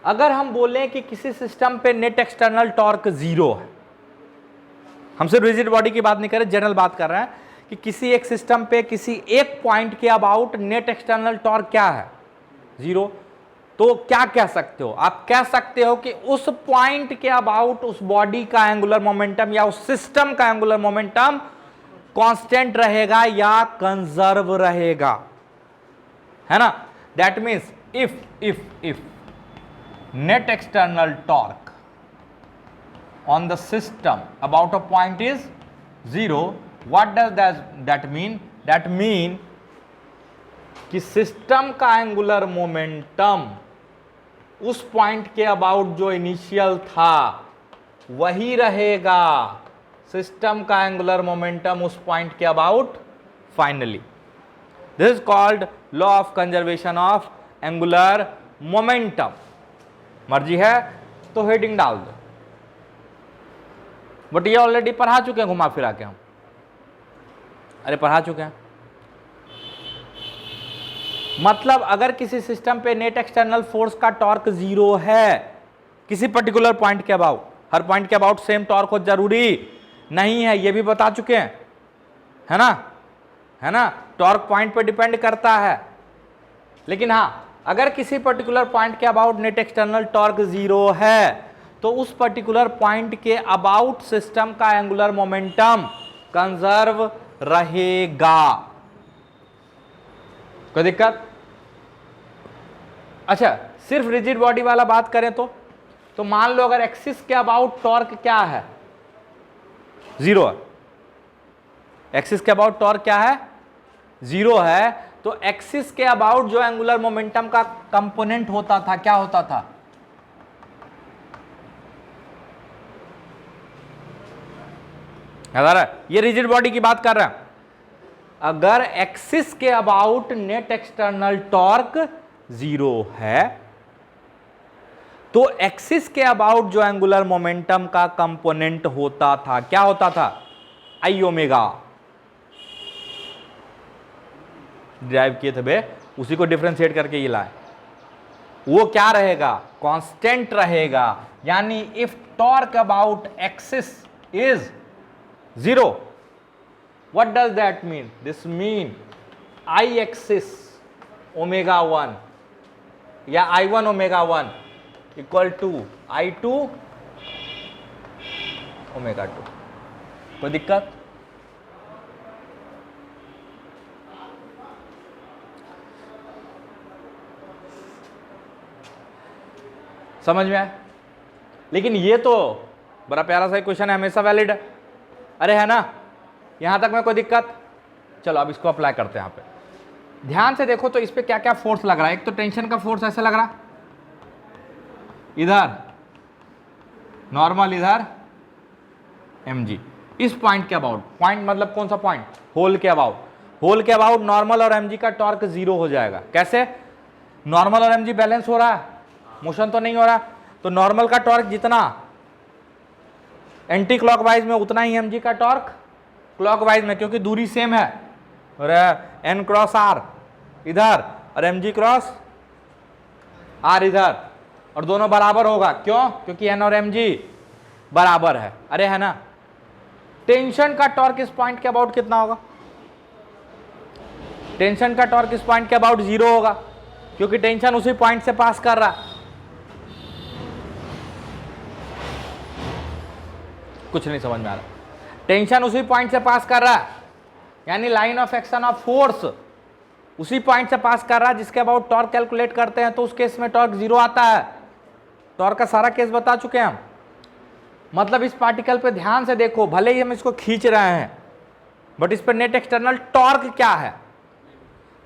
अगर हम बोलें कि किसी सिस्टम पे नेट एक्सटर्नल टॉर्क जीरो है, हम सिर्फ रिजिड बॉडी की बात नहीं कर रहे, जनरल बात कर रहे हैं कि किसी एक सिस्टम पे किसी एक पॉइंट के अबाउट नेट एक्सटर्नल टॉर्क क्या है? जीरो। तो क्या कह सकते हो? आप कह सकते हो कि उस पॉइंट के अबाउट उस बॉडी का एंगुलर मोमेंटम या उस सिस्टम का एंगुलर मोमेंटम कांस्टेंट रहेगा या कंजर्व रहेगा, है ना? That means if net external torque on the system about a point is zero, what does that mean? That mean कि सिस्टम का एंगुलर मोमेंटम उस पॉइंट के अबाउट जो इनिशियल था वही रहेगा, सिस्टम का एंगुलर मोमेंटम उस पॉइंट के about finally. This is called law of conservation of angular momentum. मर्जी है तो हेडिंग डाल दो, बट ये ऑलरेडी पढ़ा चुके हैं घुमा फिरा के हम। अरे पढ़ा चुके हैं। मतलब अगर किसी सिस्टम पे नेट एक्सटर्नल फोर्स का टॉर्क जीरो है किसी पर्टिकुलर पॉइंट के अबाउट, हर पॉइंट के अबाउट सेम टॉर्क हो जरूरी नहीं है, ये भी बता चुके हैं, है ना? है ना? टॉर्क पॉइंट पे डिपेंड करता है, लेकिन हाँ, अगर किसी पर्टिकुलर पॉइंट के about net external torque zero है तो उस पर्टिकुलर पॉइंट के अबाउट सिस्टम का एंगुलर मोमेंटम कंजर्व रहेगा। कोई दिक्कत? अच्छा, सिर्फ रिजिड बॉडी वाला बात करें तो मान लो अगर एक्सिस के अबाउट टॉर्क क्या है? जीरो है। एक्सिस के अबाउट टॉर्क क्या है? जीरो है। तो एक्सिस के अबाउट जो एंगुलर मोमेंटम का कंपोनेंट होता था क्या होता था? याद आ रहा है? ये रिजिड बॉडी की बात कर रहे हैं। अगर एक्सिस के about net external torque zero है तो एक्सिस के अबाउट जो एंगुलर मोमेंटम का कंपोनेंट होता था क्या होता था? आई ओमेगा। ड्राइव किए थे बे, उसी को डिफरेंशिएट करके ये लाए। वो क्या रहेगा? कांस्टेंट रहेगा। यानी if torque about axis is zero, what does that mean? This mean I axis omega 1 या I1 omega 1 equal to I2 omega 2। कोई दिक्कत? समझ में आया? लेकिन ये तो बड़ा प्यारा सा क्वेश्चन है, हमेशा वैलिड है। अरे है ना? यहां तक में कोई दिक्कत? चलो अब इसको अप्लाई करते हैं। यहां पे ध्यान से देखो तो इस पे क्या क्या फोर्स लग रहा है। एक तो टेंशन का फोर्स ऐसे लग रहा, इधर नॉर्मल, इधर mg। इस पॉइंट के अबाउट, पॉइंट मतलब कौन सा पॉइंट? होल के अबाउट। होल के अबाउट नॉर्मल और mg का टॉर्क जीरो हो जाएगा। कैसे? नॉर्मल और mg बैलेंस हो रहा है, मोशन तो नहीं हो रहा। तो नॉर्मल का टॉर्क जितना एंटी क्लॉकवाइज में उतना ही mg का टॉर्क क्लॉकवाइज में, क्योंकि दूरी सेम है। और n क्रॉस r इधर और mg क्रॉस r इधर, और दोनों बराबर होगा। क्यों? क्योंकि n और mg बराबर है। अरे है ना? टेंशन का टॉर्क इस पॉइंट के अबाउट कितना होगा? टेंशन का टॉर्क इस पॉइंट के अबाउट 0 होगा, क्योंकि टेंशन उसी पॉइंट से पास कर रहा है। कुछ नहीं समझ में आ रहा। टेंशन उसी पॉइंट से पास कर रहा है, यानी line of action of force उसी पॉइंट से पास कर रहा है जिसके अबाउट टॉर्क कैलकुलेट करते हैं, तो उस केस में टॉर्क 0 आता है। टॉर्क का सारा केस बता चुके हैं हम। मतलब इस पार्टिकल पे ध्यान से देखो, भले ही हम इसको खींच रहे हैं बट इस पर नेट एक्सटर्नल टॉर्क क्या है?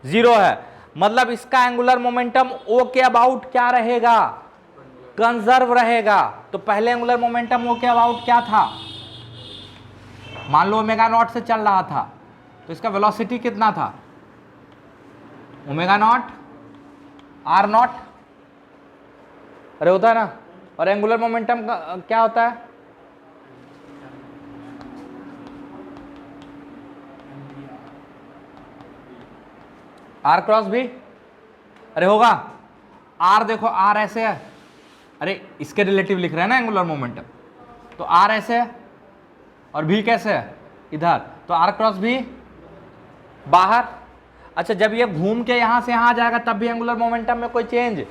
0 है। मतलब इसका एंगुलर मोमेंटम ओ के अबाउट क्या रहेगा? कंजर्व रहेगा। तो पहले एंगुलर मोमेंटम ओ के अबाउट क्या था? मान लो ओमेगा नॉट से चल रहा था, तो इसका वेलोसिटी कितना था? ओमेगा नॉट आर नॉट, अरे होता है ना। और एंगुलर मोमेंटम का क्या होता है? आर क्रॉस भी, अरे होगा। आर देखो, आर ऐसे है, अरे इसके रिलेटिव लिख रहे हैं ना एंगुलर मोमेंटम, तो आर ऐसे है और भी कैसे है? इधर, तो आर क्रॉस भी बाहर। अच्छा, जब ये घूम के यहां से यहां आ जाएगा तब भी एंगुलर मोमेंटम में कोई चेंज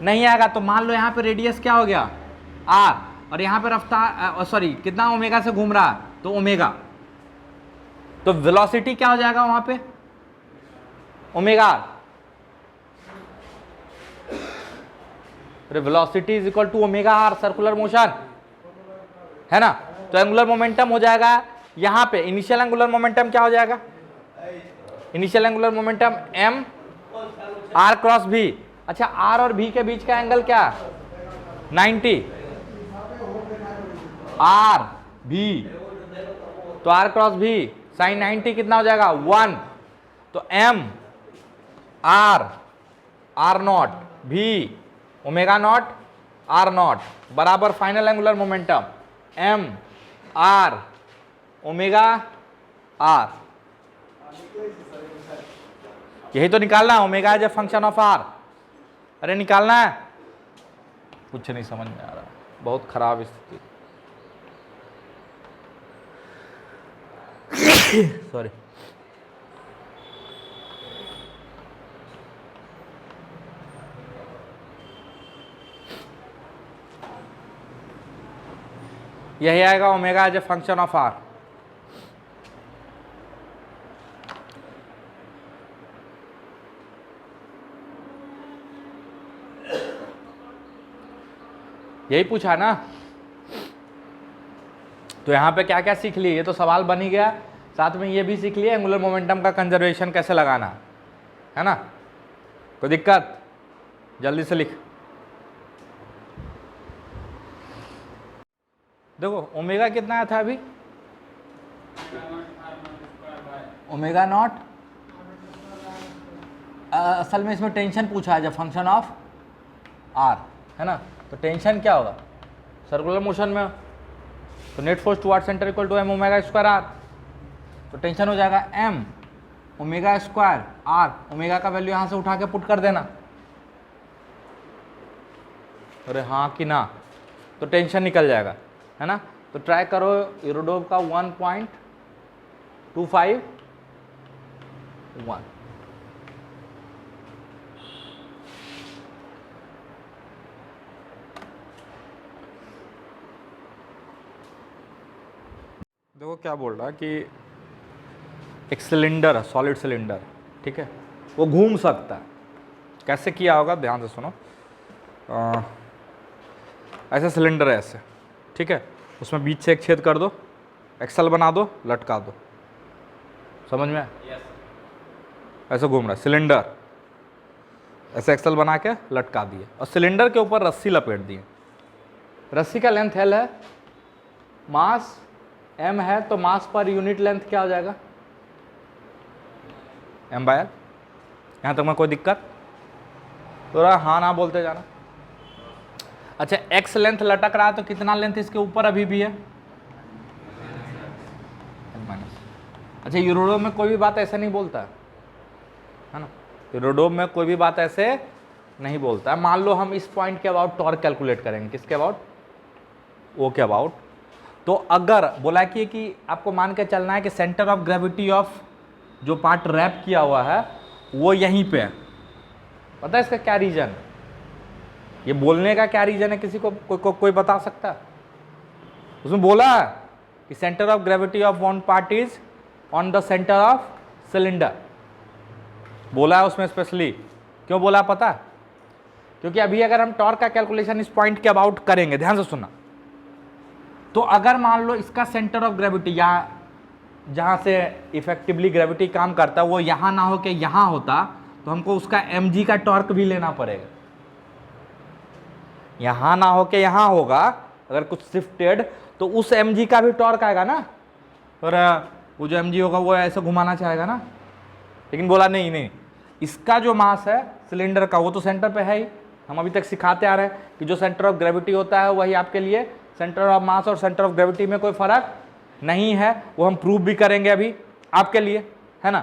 नहीं आएगा। तो मान लो यहां पे रेडियस क्या हो गया? आर, और यहां पे रफ्तार सॉरी कितना ओमेगा से घूम रहा है? तो ओमेगा। तो वेलोसिटी क्या हो जाएगा वहां पे? Omega. Velocity is equal to omega R, circular motion है ना। तो एंगुलर मोमेंटम हो जाएगा यहां पे, इनिशियल एंगुलर मोमेंटम क्या हो जाएगा? Initial angular momentum m r cross v। अच्छा, r और v के बीच का एंगल क्या? 90। r v, तो r क्रॉस v साइन 90 कितना हो जाएगा? 1। तो m r r not v omega not r not बराबर final angular momentum m r omega r। यही तो निकालना है, omega as a function of R. अरे निकालना है, कुछ नहीं समझ में आ रहा, बहुत खराब स्थिति। सॉरी। यही आएगा omega as a function of R. यही पूछा ना। तो यहां पे क्या क्या सीख लिए? ये तो सवाल बन ही गया, साथ में ये भी सीख लिए एंगुलर मोमेंटम का कंजर्वेशन कैसे लगाना है ना। कोई दिक्कत? जल्दी से लिख। देखो ओमेगा कितना आया था अभी? ओमेगा नॉट, असल में इसमें टेंशन पूछा है जब फंक्शन ऑफ आर है ना। तो टेंशन क्या होगा? सर्कुलर मोशन में, तो net force toward centre equal to M omega square R. तो टेंशन हो जाएगा M omega square R, omega का वैल्यू यहां से उठा के पुट कर देना। अरे हाँ कि ना, तो टेंशन निकल जाएगा है ना। तो ट्राई करो यूरोडोव का 1.251। देखो क्या बोल रहा है कि एक सिलेंडर है, सॉलिड सिलेंडर, ठीक है, वो घूम सकता है। कैसे किया होगा ध्यान से सुनो। ऐसा सिलेंडर है ऐसे, ठीक है, उसमें बीच से एक छेद कर दो, एक्सल बना दो, लटका दो। समझ में? ऐसे घूम रहा है सिलेंडर, ऐसे एक्सल बना के लटका दिए और सिलेंडर के ऊपर रस्सी लपेट दिए। रस्सी का लेंथ L है, मास m है, तो मास पर यूनिट लेंथ क्या हो जाएगा? m/L। यहाँ तक में कोई दिक्कत? थोड़ा हाँ ना बोलते जाना। अच्छा, x लेंथ लटक रहा है तो कितना लेंथ इसके ऊपर अभी भी है? अच्छा, यूरोडोव में कोई भी बात ऐसे नहीं बोलता है ना। यूरोडोव में कोई भी बात ऐसे नहीं बोलता है। मान लो हम इस पॉइंट के अबाउट टॉर्क कैलकुलेट करेंगे, किसके अबाउट? ओ के अबाउट। तो अगर बोला कि आपको मान के चलना है कि सेंटर ऑफ ग्रेविटी ऑफ जो पार्ट रैप किया हुआ है वो यहीं पे है, पता है इसका क्या रीजन, ये बोलने का क्या रीजन है, किसी को कोई बता सकता है? उसमें बोला है कि centre of gravity of one part is on the centre of cylinder, बोला है उसमें स्पेशली। क्यों बोला पता है? क्योंकि अभी अगर हम टॉर्क का कैलकुलेशन इस पॉइंट के अबाउट करेंगे, ध्यान से सुनना, तो अगर मान लो इसका सेंटर ऑफ ग्रेविटी यहाँ जहाँ से इफेक्टिवली ग्रेविटी काम करता है वो यहाँ ना हो के यहाँ होता, तो हमको उसका mg का टॉर्क भी लेना पड़ेगा। यहाँ ना हो के यहाँ होगा अगर कुछ शिफ्टेड, तो उस mg का भी टॉर्क आएगा ना, और वो जो mg होगा वो ऐसे घुमाना चाहेगा ना। लेकिन बोला नहीं, इसका जो मास है सिलेंडर का वो तो सेंटर पे है ही। हम अभी तक सिखाते आ रहे हैं कि जो सेंटर ऑफ ग्रेविटी होता है वही आपके लिए सेंटर ऑफ मास और सेंटर ऑफ ग्रेविटी में कोई फर्क नहीं है, वो हम प्रूव भी करेंगे अभी आपके लिए, है ना।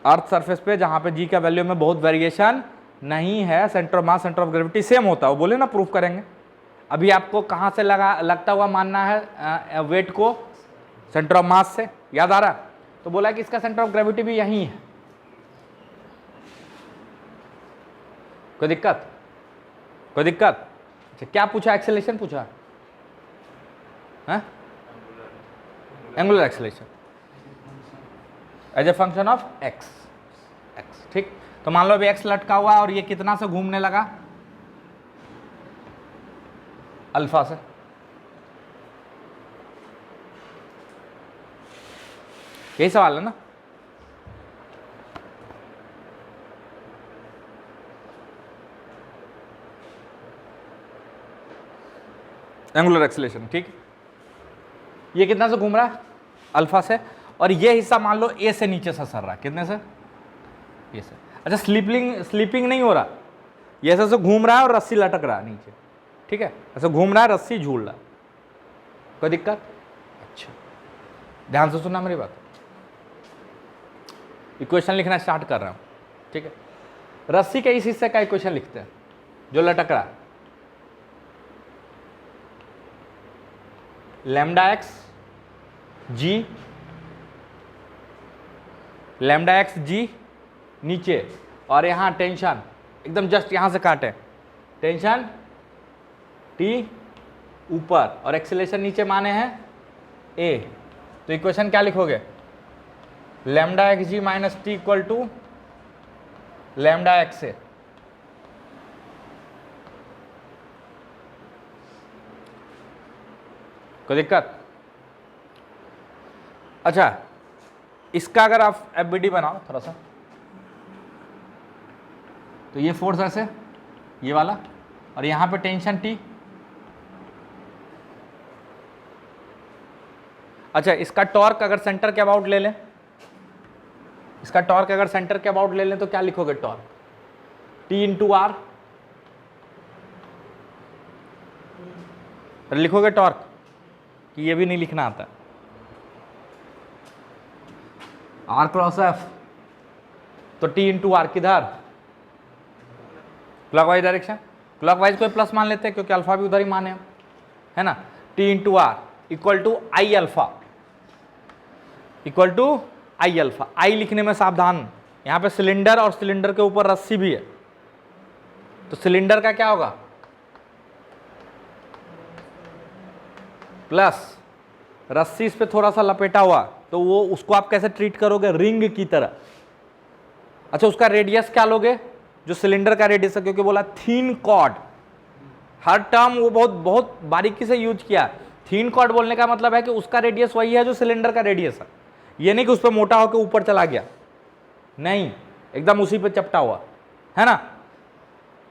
अर्थ सरफेस पे जहां पे जी का वैल्यू में बहुत वेरिएशन नहीं है, centre of mass centre of gravity same होता है, वो बोले ना प्रूव करेंगे। अभी आपको कहां से लगता हुआ मानना है वेट को? सेंटर ऑफ मास से, याद आ रहा? तो बोला कि इसका सेंटर ऑफ ग्रेविटी भी यहीं है। कोई दिक्कत? अच्छा, क्या पूछा? एक्सेलेरेशन पूछा है, angular acceleration as a function of X. ठीक, तो मान लो अभी एक्स लटका हुआ और ये कितना से घूमने लगा? अल्फा से। यही सवाल है ना? एंगुलर एक्सेलेरेशन, ठीक। ये कितना से घूम रहा है? अल्फा से। और ये हिस्सा मान लो ए से नीचे से सर रहा है, कितने से? ये से। अच्छा, स्लीपिंग नहीं हो रहा, ये ऐसे घूम रहा है और रस्सी लटक रहा है नीचे, ठीक है, ऐसे घूम रहा है, रस्सी झूल रहा है। कोई दिक्कत? अच्छा, ध्यान से सुनना मेरी बात। इक्वेशन लिखना स्टार्ट कर रहा हूं, ठीक है। रस्सी के इस हिस्से का इक्वेशन लिखते हैं जो लटक रहा है। लैम्डा एक्स जी नीचे, और यहां टेंशन एकदम जस्ट यहां से काटे, टेंशन टी ऊपर और एक्सेलेरेशन नीचे माने हैं ए। तो इक्वेशन क्या लिखोगे? Lambda X G minus T equal to lambda X A. कोई दिक्कत? अच्छा, इसका अगर आप एफबीडी बनाओ थोड़ा सा, तो ये फोर्स ऐसे, ये वाला, और यहां पे टेंशन टी। अच्छा, इसका टॉर्क अगर सेंटर के अबाउट ले लें, तो क्या लिखोगे? टॉर्क टी इंटू आर, लिखोगे टॉर्क, कि ये भी नहीं लिखना आता, आर क्रॉस एफ, तो टी इंटू आर किधर? Clockwise direction. क्लॉकवाइज कोई प्लस मान लेते हैं क्योंकि अल्फा भी उधर ही माने, है ना। T into R equal to I alpha, I लिखने में सावधान, यहां पे सिलेंडर और सिलेंडर के ऊपर रस्सी भी है, तो सिलेंडर का क्या होगा? प्लस रस्सी इस पे थोड़ा सा लपेटा हुआ, तो वो उसको आप कैसे ट्रीट करोगे? रिंग की तरह। अच्छा, उसका रेडियस क्या लोगे? जो सिलेंडर का रेडियस है, क्योंकि बोला थीन कॉर्ड, हर टर्म वो बहुत बारीकी से यूज किया। थीन कॉर्ड बोलने का मतलब है कि उसका रेडियस वही है जो सिलेंडर का रेडियस है, ये नहीं कि उस पर मोटा होकर ऊपर चला गया, नहीं, एकदम उसी पे चपटा हुआ, है ना।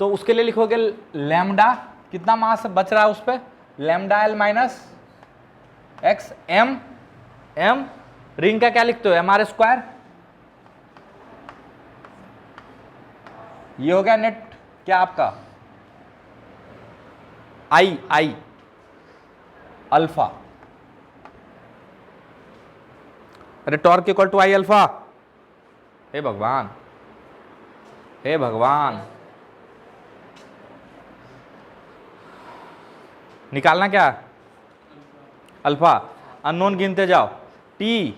तो उसके लिए लिखोगे लैम्डा, कितना मास बच रहा है उस पर? Lambda L minus X M, ring का क्या लिखते हो? M R square. ये हो गया नेट क्या आपका? I alpha. अरे torque equal to I alpha, हे भगवान, निकालना क्या? अल्फा, अननोन गिनते जाओ, टी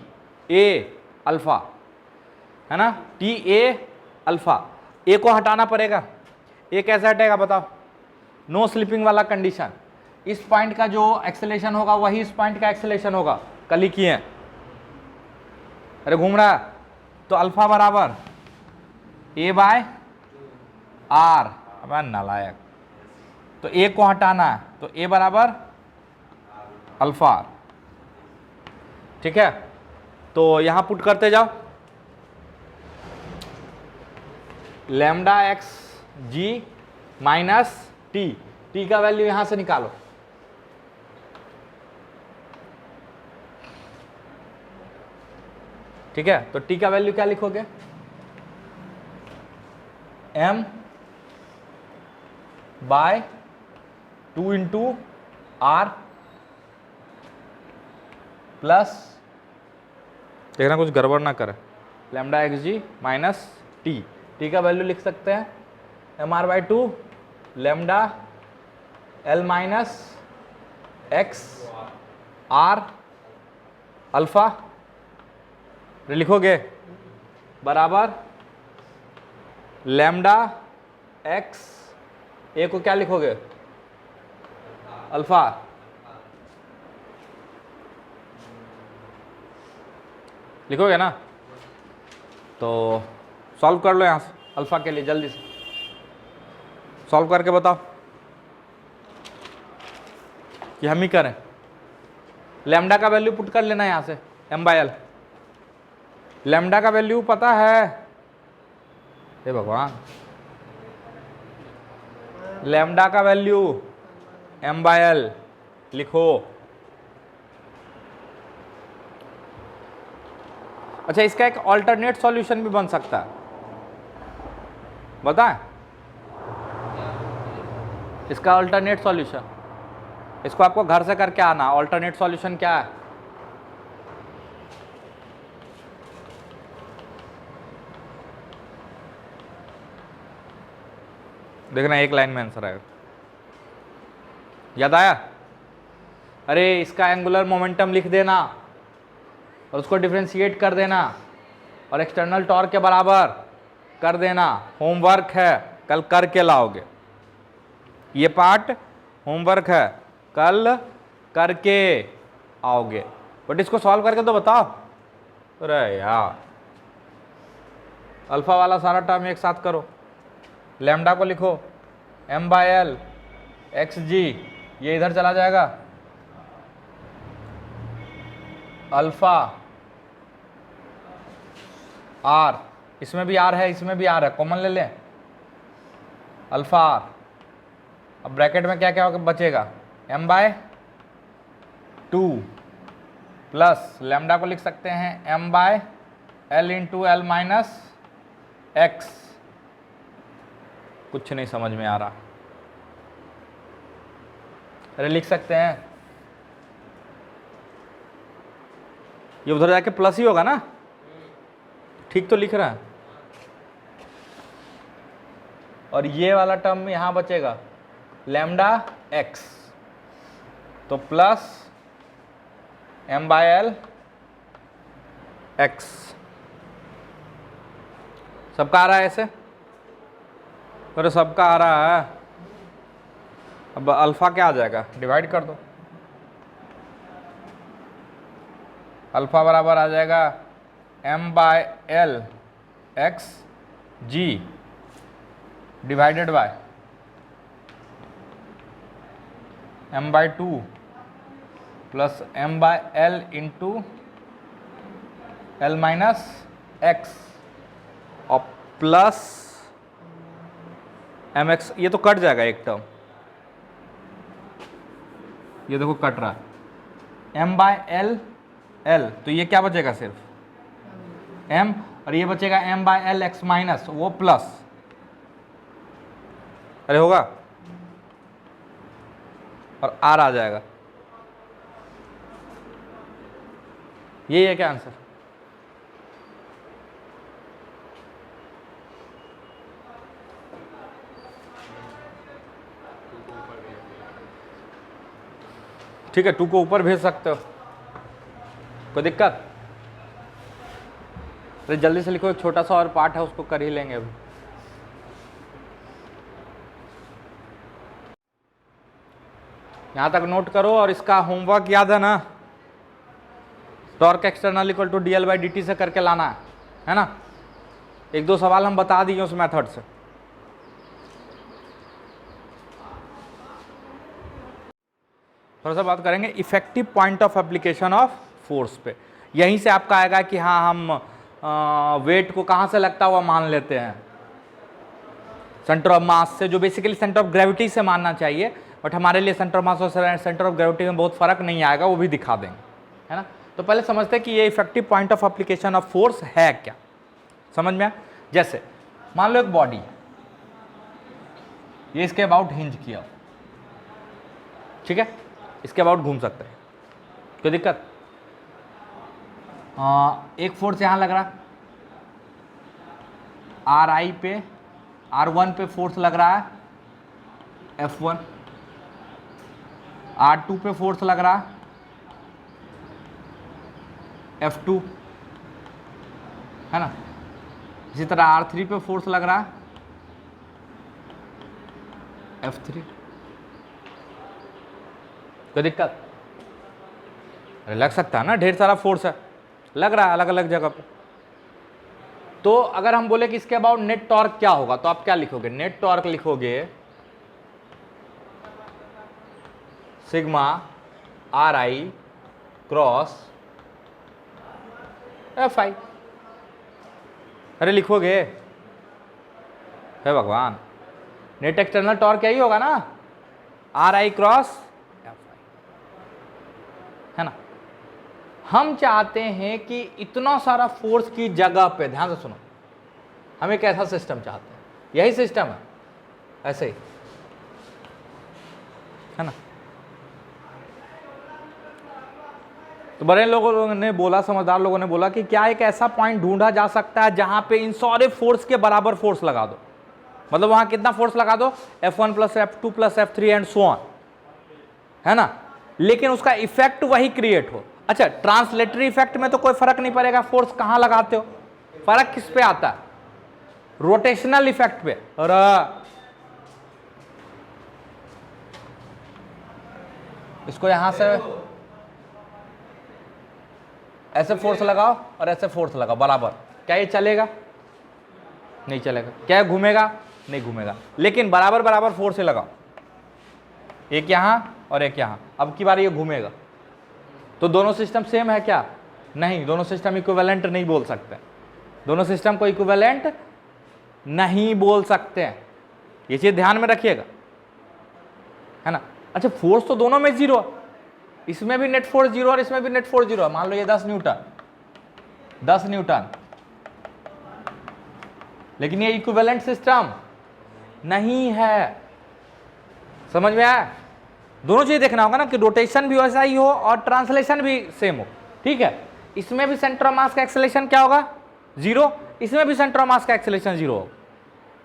ए अल्फा, है ना, टी ए अल्फा, ए को हटाना पड़ेगा, ए कैसे हटेगा बताओ, नो स्लिपिंग वाला कंडीशन, इस पॉइंट का जो एक्सेलेरेशन होगा वही इस पॉइंट का एक्सेलेरेशन होगा, कल ही किए, अरे घूम रहा है, तो अल्फा बराबर ए बाय आर, अब नालायक, तो ए को हटाना है, तो ए बराबर अल्फा, ठीक है, तो यहां पुट करते जाओ, lambda X G minus T, T का वैल्यू यहां से निकालो, ठीक है, तो टी का वैल्यू क्या लिखोगे, m by 2 into R plus, देखना कुछ गड़बड़ ना करे, lambda X G minus T, T का वैल्यू लिख सकते हैं M R by 2 lambda L minus X R alpha, लिखोगे बराबर लैम्डा एक्स, ए को क्या लिखोगे अल्फा, लिखोगे ना, तो सॉल्व कर लो यहां से अल्फा के लिए, जल्दी से सॉल्व करके बताओ कि हम ही करें, लैम्डा का वैल्यू पुट कर लेना यहां से एम बाय एल, लैम्डा का वैल्यू पता है, हे भगवान, लैम्डा का वैल्यू एम बाय एल लिखो, अच्छा इसका एक ऑल्टरनेट सॉल्यूशन भी बन सकता है, बताएं इसका ऑल्टरनेट सॉल्यूशन, इसको आपको घर से करके आना, ऑल्टरनेट सॉल्यूशन क्या है, देखना एक लाइन में आंसर आएगा, याद आया, अरे इसका एंगुलर मोमेंटम लिख देना और उसको डिफरेंशिएट कर देना और एक्सटर्नल टॉर्क के बराबर कर देना, होमवर्क है कल करके लाओगे, ये पार्ट होमवर्क है कल करके आओगे, बट इसको सॉल्व करके तो बताओ, अरे यार अल्फा वाला सारा टर्म एक साथ करो, लैम्डा को लिखो एम बाय एल एक्स जी, ये इधर चला जाएगा, अल्फा आर, इसमें भी आर है इसमें भी आर है, कॉमन ले लें, अल्फा आर, अब ब्रैकेट में क्या क्या बचेगा, एम बाय 2 प्लस लैम्डा को लिख सकते हैं M by L into L minus X, कुछ नहीं समझ में आ रहा, अरे लिख सकते हैं, ये उधर जाके प्लस ही होगा ना, ठीक तो लिख रहा है, और ये वाला टर्म यहां बचेगा लैम्डा एक्स, तो plus M by L X, सबका आ रहा है ऐसे, अरे सबका आ रहा है, अब अल्फा क्या आ जाएगा, डिवाइड कर दो, अल्फा बराबर आ जाएगा M by L X G divided by M by 2 plus M by L into L minus X और प्लस एम एक्स, ये तो कट जाएगा एक टर्म, ये देखो कट रहा है, एम बाय एल एल, तो ये क्या बचेगा सिर्फ एम, और ये बचेगा M by L X minus वो प्लस, अरे होगा, और आर आ जाएगा, यही है क्या आंसर, ठीक है, 2 को ऊपर भेज सकते हो, कोई दिक्कत? अरे जल्दी से लिखो, एक छोटा सा और पार्ट है उसको कर ही लेंगे अभी। यहां तक नोट करो और इसका होमवर्क याद है ना, torque external equal to dl by dt से करके लाना है ना। 1-2 सवाल हम बता दिए उस मेथड से। थोड़ा सा बात करेंगे effective point of application of force पे। यहीं से आपका आएगा कि हाँ हम वेट को कहाँ से लगता हुआ मान लेते हैं, सेंटर ऑफ मास से, जो बेसिकली सेंटर ऑफ ग्रेविटी से मानना चाहिए, बट हमारे लिए सेंटर ऑफ मास और सेंटर ऑफ ग्रेविटी में बहुत फर्क नहीं आएगा, वो भी दिखा देंगे, है ना। तो पहले समझते हैं कि ये effective point of application of force है क्या, समझ में आया? जैसे मान लो एक बॉडी, ये इसके अबाउट हिंज किया, ठीक है, इसके अबाउट घूम सकते हैं, कोई दिक्कत? एक फोर्स यहां लग रहा, RI पे, R1 पे फोर्स लग रहा है F1, R2 पे फोर्स लग रहा है F2, है ना। इसी तरह R3 पे फोर्स लग रहा है F3, कोई दिक्कत? अरे लग सकता है ना, ढेर सारा फोर्स है, लग रहा है अलग अलग जगह पे। तो अगर हम बोले कि इसके अबाउट नेट टॉर्क क्या होगा, तो आप क्या लिखोगे? नेट टॉर्क लिखोगे सिग्मा RI क्रॉस FI। अरे लिखोगे, हे भगवान, नेट एक्सटर्नल टॉर्क यही होगा ना, RI क्रॉस FI, है ना। हम चाहते हैं कि इतना सारा फोर्स की जगह पे, ध्यान से सुनो, हम एक ऐसा सिस्टम चाहते हैं, यही सिस्टम है, ऐसे ही, है ना। तो बड़े लोगों ने बोला, समझदार लोगों ने बोला कि क्या एक ऐसा पॉइंट ढूंढा जा सकता है जहां पे इन सारे फोर्स के बराबर फोर्स लगा दो, मतलब वहां कितना फोर्स लगा दो, F1 plus F2 plus F3 and so on, है ना, लेकिन उसका इफेक्ट वही क्रिएट हो। अच्छा, ट्रांसलेटरी इफेक्ट में तो कोई फर्क नहीं पड़ेगा फोर्स कहां लगाते हो, फर्क किस पे आता है? रोटेशनल इफेक्ट पे। और इसको यहां से ऐसे फोर्स लगाओ और ऐसे फोर्स लगाओ बराबर, क्या ये चलेगा? नहीं चलेगा। क्या घूमेगा? नहीं घूमेगा। लेकिन बराबर बराबर फोर्स से लगाओ, एक यहां और एक यहां, अब की बार ये घूमेगा। तो दोनों सिस्टम सेम है क्या? नहीं, दोनों सिस्टम इक्विवेलेंट नहीं बोल सकते, दोनों सिस्टम को इक्विवेलेंट नहीं बोल सकते हैं, ये चीज ध्यान में रखिएगा, है ना। अच्छा, फोर्स तो दोनों में जीरो, इसमें भी नेट फोर्स जीरो और इसमें भी नेट फोर्स जीरो। मान लो ये 10 न्यूटन, लेकिन ये इक्विवेलेंट सिस्टम नहीं है, समझ में आया? दोनों चीज देखना होगा ना कि रोटेशन भी वैसा ही हो और ट्रांसलेशन भी सेम हो, ठीक है। इसमें भी सेंटर ऑफ मास का एक्सेलरेशन क्या होगा? जीरो, इसमें भी सेंटर ऑफ मास का एक्सेलरेशन जीरो होगा।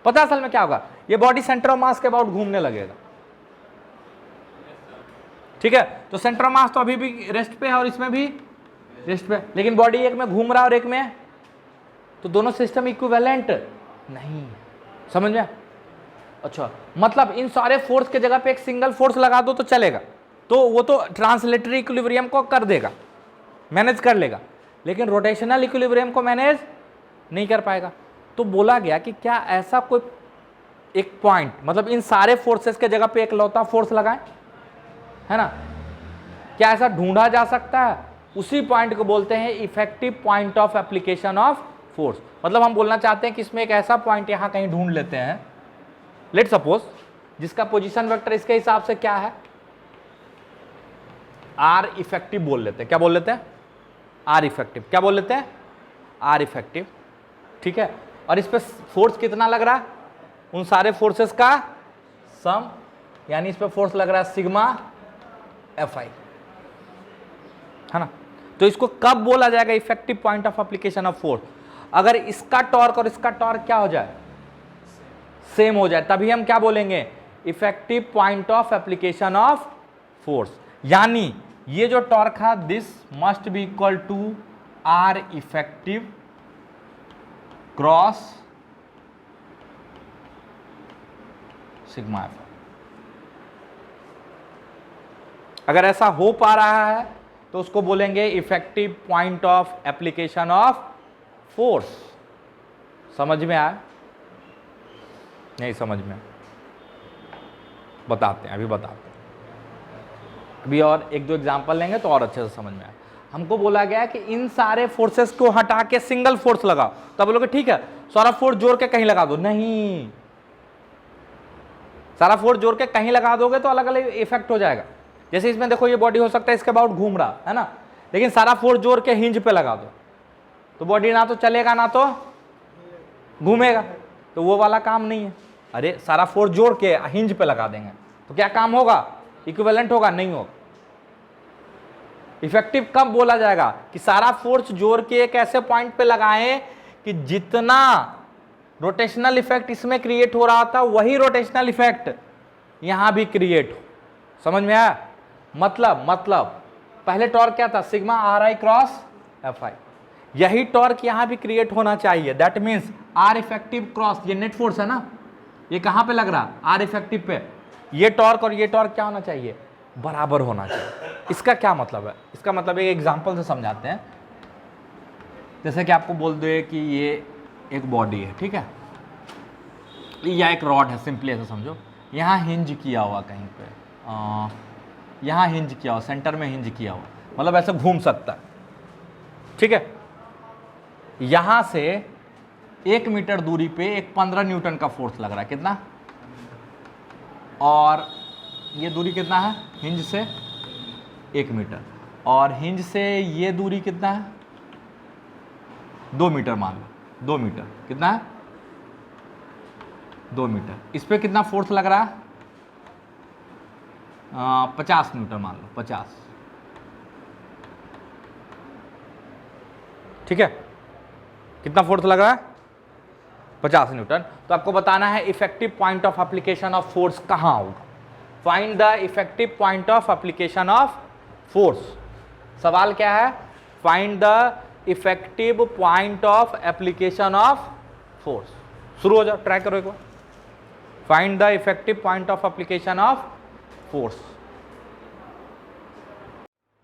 पता असल में क्या होगा? ये बॉडी सेंटर ऑफ मास के अबाउट घूमने लगेगा, ठीक है। तो सेंटर ऑफ मास तो अभी भी रेस्ट पे है और इसमें भी रेस्ट पे, लेकिन बॉडी एक में घूम रहा है और एक में, तो दोनों सिस्टम इक्विवेलेंट नहीं, समझ में? अच्छा, मतलब इन सारे फोर्स के जगह पे एक सिंगल फोर्स लगा दो तो चलेगा, तो वो तो ट्रांसलेटरी इक्विलिब्रियम को कर देगा, मैनेज कर लेगा, लेकिन रोटेशनल इक्विलिब्रियम को मैनेज नहीं कर पाएगा। तो बोला गया कि क्या ऐसा कोई एक पॉइंट, मतलब इन सारे फोर्सेस के जगह पे एक लौता फोर्स लगाएं, है ना, क्या ऐसा ढूंढा जा सकता है? उसी पॉइंट को बोलते हैं effective point of application of force. मतलब हम बोलना चाहते हैं कि इसमें एक ऐसा पॉइंट यहां कहीं ढूंढ लेते हैं, लेट सपोज, जिसका पोजीशन वेक्टर इसके हिसाब से क्या है? आर इफेक्टिव बोल लेते हैं। क्या बोल लेते हैं? R effective. क्या बोल लेते हैं? आर इफेक्टिव, ठीक है। और इस पे फोर्स कितना लग रहा है? उन सारे फोर्सेस का सम, यानी इस पे फोर्स लग रहा है सिग्मा FI, है ना। तो इसको कब बोला जाएगा effective point of application of force? अगर इसका टॉर्क और इसका टॉर्क क्या हो जाए? सेम हो जाए, तभी हम क्या बोलेंगे? Effective point of application of force. यानी ये जो टॉर्क है this must be equal to R effective cross sigma F. अगर ऐसा हो पा रहा है तो उसको बोलेंगे effective point of application of force. समझ में आया? नहीं समझ में? बताते हैं, अभी बताते हैं। अभी और एक दो एग्जांपल लेंगे तो और अच्छे से समझ में आए। हमको बोला गया कि इन सारे फोर्सेस को हटा के सिंगल फोर्स लगाओ, तब बोलोगे ठीक है सारा फोर्स जोड़ के कहीं लगा दो। नहीं, सारा फोर्स जोड़ के कहीं लगा दोगे तो अलग अलग इफेक्ट हो जाएगा। जैसे इसमें देखो ये बॉडी हो सकता है इसके अबाउट घूम रहा है ना, लेकिन सारा फोर्स जोड़ के हिंज पे लगा दो तो बॉडी ना तो चलेगा ना तो घूमेगा, तो वो वाला काम नहीं है। अरे सारा फोर्स जोड़ के हिंज पे लगा देंगे तो क्या काम होगा? इक्विवेलेंट होगा? नहीं होगा। इफेक्टिव कब बोला जाएगा? कि सारा फोर्स जोड़ के एक ऐसे पॉइंट पे लगाएं कि जितना रोटेशनल इफेक्ट इसमें क्रिएट हो रहा था वही रोटेशनल इफेक्ट यहां भी क्रिएट हो। समझ में आया? मतलब पहले टॉर्क क्या था? Sigma R I cross F I. यही टॉर्क यहां भी क्रिएट होना चाहिए। That means R effective cross, ये नेट फोर्स है ना, ये कहां पे लग रहा? आर इफेक्टिव पे। ये टॉर्क और ये टॉर्क क्या होना चाहिए? बराबर होना चाहिए। इसका क्या मतलब है? इसका मतलब एक एग्जांपल से समझाते हैं। जैसे कि आपको बोल दे कि ये एक बॉडी है, ठीक है, या एक रॉड है, सिंपली ऐसे समझो। यहाँ हिंज किया हुआ कहीं पे, यहाँ हिंज किया हुआ, सेंटर में हिंज किया हुआ, मतलब ऐसे घूम सकता है, ठीक है। यहाँ से 1 मीटर दूरी पे एक 15 न्यूटन का फोर्स लग रहा है। कितना? और ये दूरी कितना है? हिंज से 1 मीटर, और हिंज से ये दूरी कितना है? 2 मीटर मान लो। 2 मीटर कितना है? 2 मीटर। इस पे कितना फोर्स लग रहा है? 50 न्यूटन मान लो, 50, ठीक है। कितना फोर्स लग रहा है? 50 न्यूटन। तो आपको बताना है effective point of application of force कहां होगा। Find the effective point of application of force. सवाल क्या है? Find the effective point of application of force. शुरू हो जाओ, ट्राई करो एक बार। Find the effective point of application of force.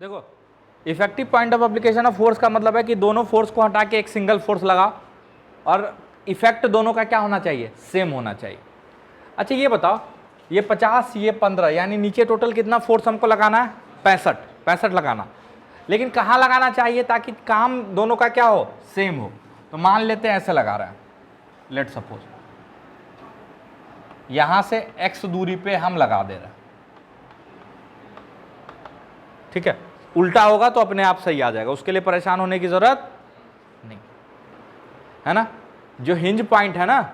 देखो, effective point of application of force का मतलब है कि दोनों फोर्स को हटा के एक सिंगल फोर्स लगाओ और इफेक्ट दोनों का क्या होना चाहिए? सेम होना चाहिए। अच्छा ये बताओ, ये 50 ये 15, यानी नीचे टोटल कितना फोर्स हमको लगाना है? 65 लगाना। लेकिन कहाँ लगाना चाहिए ताकि काम दोनों का क्या हो? सेम हो। तो मान लेते हैं ऐसे लगा रहे हैं, लेट सपोज यहां से x दूरी पे हम लगा दे रहे हैं, ठीक है। उल्टा होगा तो अपने आप सही आ जाएगा, उसके लिए परेशान होने की जरूरत नहीं है ना। जो हिंज पॉइंट है ना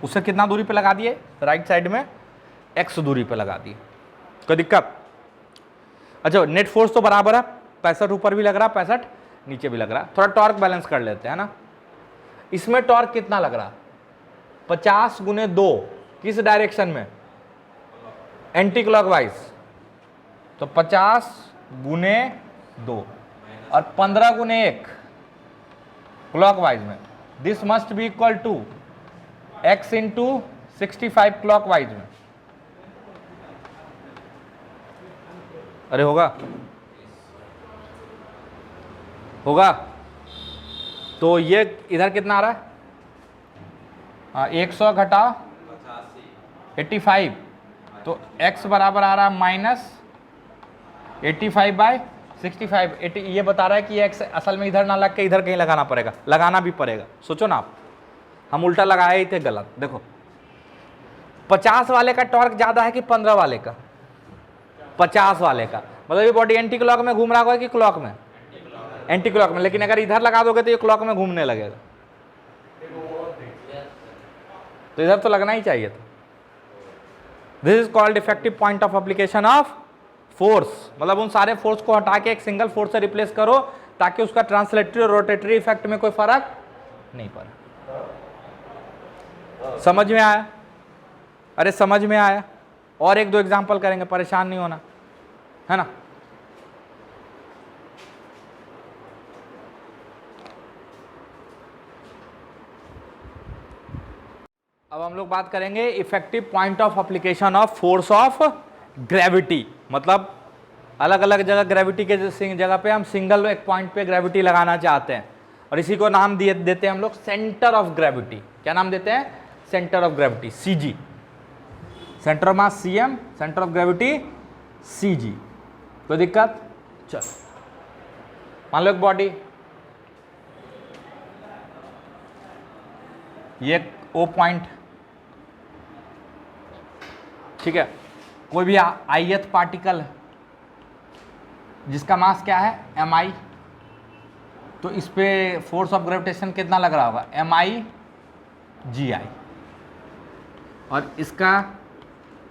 उसे कितना दूरी पे लगा दिए? राइट साइड में x दूरी पे लगा दिए। कोई दिक्कत? अच्छा नेट फोर्स तो बराबर है, 65 ऊपर भी लग रहा है, 65 नीचे भी लग रहा है। थोड़ा टॉर्क बैलेंस कर लेते हैं ना। इसमें टॉर्क कितना लग रहा है? 50 गुने 2, किस डायरेक्शन में? Anti clockwise. तो 50 गुने 2 और 15 गुने 1 क्लॉकवाइज में। This must be equal to x into 65 clockwise में। अरे होगा होगा। तो ये इधर कितना आ रहा है? 100 घटा 85, तो x बराबर आ रहा है -85/65। ये बता रहा है कि x असल में इधर ना लग के इधर कहीं लगाना पड़ेगा, लगाना भी पड़ेगा। सोचो ना आप, हम उल्टा लगाए ही थे, गलत। देखो 50 वाले का टॉर्क ज्यादा है कि 15 वाले का? 50 वाले का। मतलब ये बॉडी एंटी क्लॉक में घूम रहा होगा कि क्लॉक में? एंटी क्लॉक में। लेकिन अगर इधर लगा दोगे तो ये क्लॉक में घूमने लगेगा, तो इधर तो लगना ही चाहिए था। This is called effective point of application of force. मतलब उन सारे फोर्स को हटा के एक सिंगल फोर्स से रिप्लेस करो ताकि उसका ट्रांसलेटरी और रोटेटरी इफेक्ट में कोई फर्क नहीं पड़ा। समझ में आया? अरे समझ में आया? और एक दो एग्जांपल करेंगे, परेशान नहीं होना। है ना। अब हम लोग बात करेंगे effective point of application of force of gravity. मतलब अलग अलग जगह ग्रेविटी के जगह पे हम सिंगल एक पॉइंट पे ग्रेविटी लगाना चाहते हैं, और इसी को नाम देते हैं हम लोग सेंटर ऑफ ग्रेविटी। क्या नाम देते हैं? Centre of gravity, CG. Centre of mass CM, centre of gravity CG. कोई दिक्कत? चल, मान लो एक बॉडी, ये ओ पॉइंट, ठीक है। कोई भी आईएथ पार्टिकल है जिसका मास क्या है? एम आई। तो इस पे फोर्स ऑफ ग्रेविटेशन कितना लग रहा होगा? एम आई जी आई। और इसका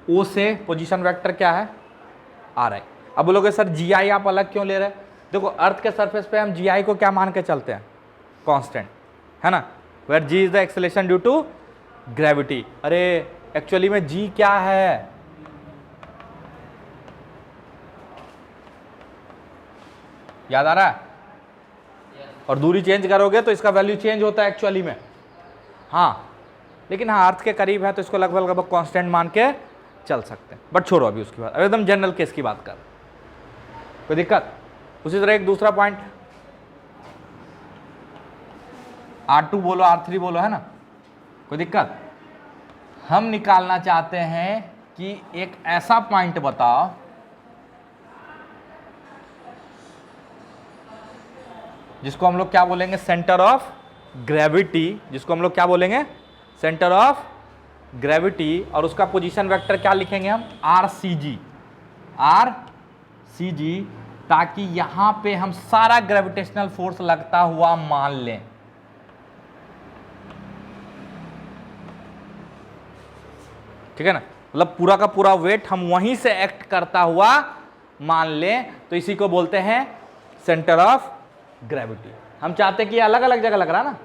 ओ से पोजीशन वेक्टर क्या है? आर आई। अब बोलोगे सर जी आई आप अलग क्यों ले रहे हैं? देखो अर्थ के सरफेस पे हम जी आई को क्या मान के चलते हैं? कांस्टेंट, है ना। Where G is the acceleration due to gravity. अरे एक्चुअली में जी क्या है? याद आ रहा है? और दूरी चेंज करोगे तो इसका वैल्यू चेंज होता है एक्चुअली में। हाँ, लेकिन हाँ अर्थ के करीब है तो इसको लगभग लगभग कांस्टेंट मान के चल सकते हैं। बट छोड़ो अभी उसकी बात, अब एकदम जनरल केस की बात कर। कोई दिक्कत? उसी तरह एक दूसरा पॉइंट, R2 बोलो R3 बोलो, है ना। कोई दिक्कत? हम निकालना चाहते हैं कि एक ऐसा पॉइंट बताओ जिसको हम लोग क्या बोलेंगे? Centre of gravity. जिसको हम लोग क्या बोलेंगे? Centre of gravity. और उसका पोजीशन वेक्टर क्या लिखेंगे हम? Are C ji. Are C जी, ताकि यहां पे हम सारा ग्रेविटेशनल फोर्स लगता हुआ मान लें। ठीक है ना, मतलब पूरा का पूरा वेट हम वहीं से एक्ट करता हुआ मान लें, तो इसी को बोलते हैं सेंटर ऑफ ग्रेविटी। हम चाहते हैं कि अलग अलग जगह लग रहा ना,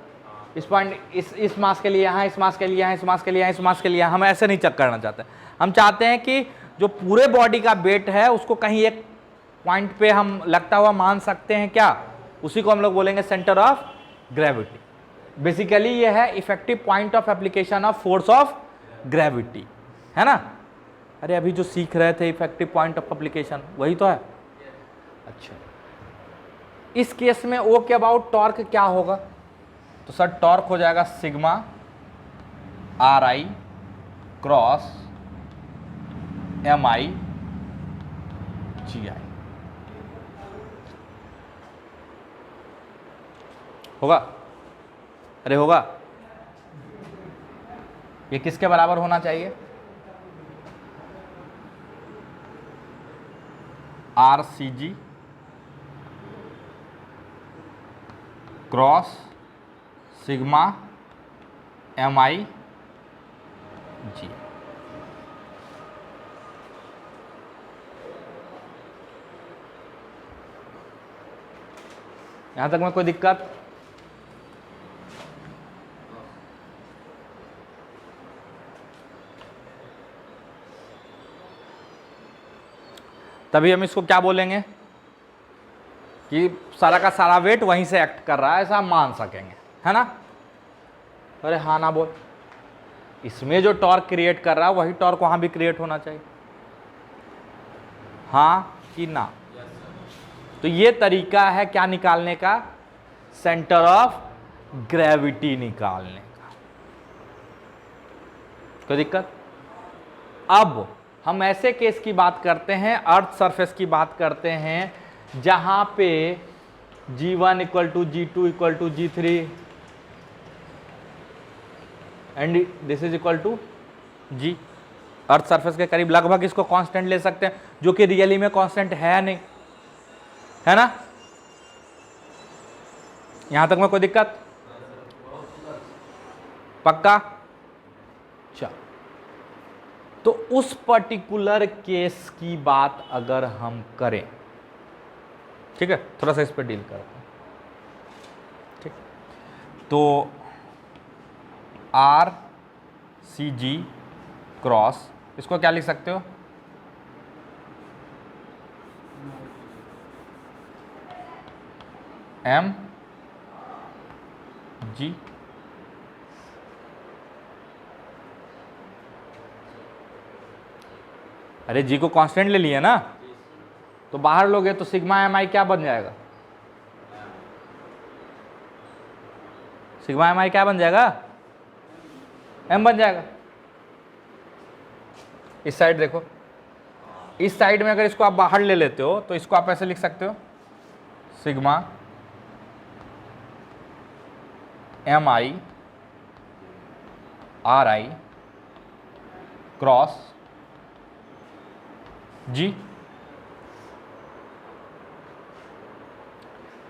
इस पॉइंट इस मास के लिए यहाँ, इस मास के लिए यहाँ, इस मास के लिए यहाँ, इस मास के लिए यहाँ। हम ऐसे नहीं चेक करना चाहते। हम चाहते हैं कि जो पूरे बॉडी का वेट है उसको कहीं एक पॉइंट पे हम लगता हुआ मान सकते हैं। क्या? उसी को हम लोग बोलेंगे सेंटर ऑफ ग्रेविटी। बेसिकली ये है effective point of application of force of gravity, है ना। अरे अभी जो सीख रहे थे इफेक्टिव पॉइंट ऑफ एप्लीकेशन, वही तो है। अच्छा, इस केस में ओ के अबाउट टॉर्क क्या होगा? तो सर टॉर्क हो जाएगा sigma R I cross M I G I. होगा? अरे होगा। ये किसके बराबर होना चाहिए? R C G cross sigma M I G. यहां तक में कोई दिक्कत? तभी हम इसको क्या बोलेंगे कि सारा का सारा वेट वहीं से एक्ट कर रहा है, ऐसा हम मान सकेंगे, है ना। अरे हाँ ना बोल, इसमें जो टॉर्क क्रिएट कर रहा है वही टॉर्क वहां भी क्रिएट होना चाहिए, हाँ कि ना। तो ये तरीका है क्या निकालने का? सेंटर ऑफ ग्रेविटी निकालने का। कोई दिक्कत? अब हम ऐसे केस की बात करते हैं, अर्थ सरफेस की बात करते हैं, जहां पे G1 equal to G2 equal to G3 and this is equal to G। Earth surface के करीब लगभग इसको कांस्टेंट ले सकते हैं, जो कि रियली में कांस्टेंट है नहीं, है ना। यहां तक में कोई दिक्कत? पक्का? चल, तो उस पर्टिकुलर केस की बात अगर हम करें, ठीक है, थोड़ा सा इस पर डील करते हैं, ठीक। तो आर सी जी क्रॉस, इसको क्या लिख सकते हो? एम जी, अरे जी को कांस्टेंट ले लिए ना, तो बाहर लोगे तो सिग्मा एम आई क्या बन जाएगा, सिग्मा एम आई क्या बन जाएगा, एम बन जाएगा। इस साइड देखो, इस साइड में अगर इसको आप बाहर ले लेते हो तो इसको आप ऐसे लिख सकते हो, sigma M I R I cross G,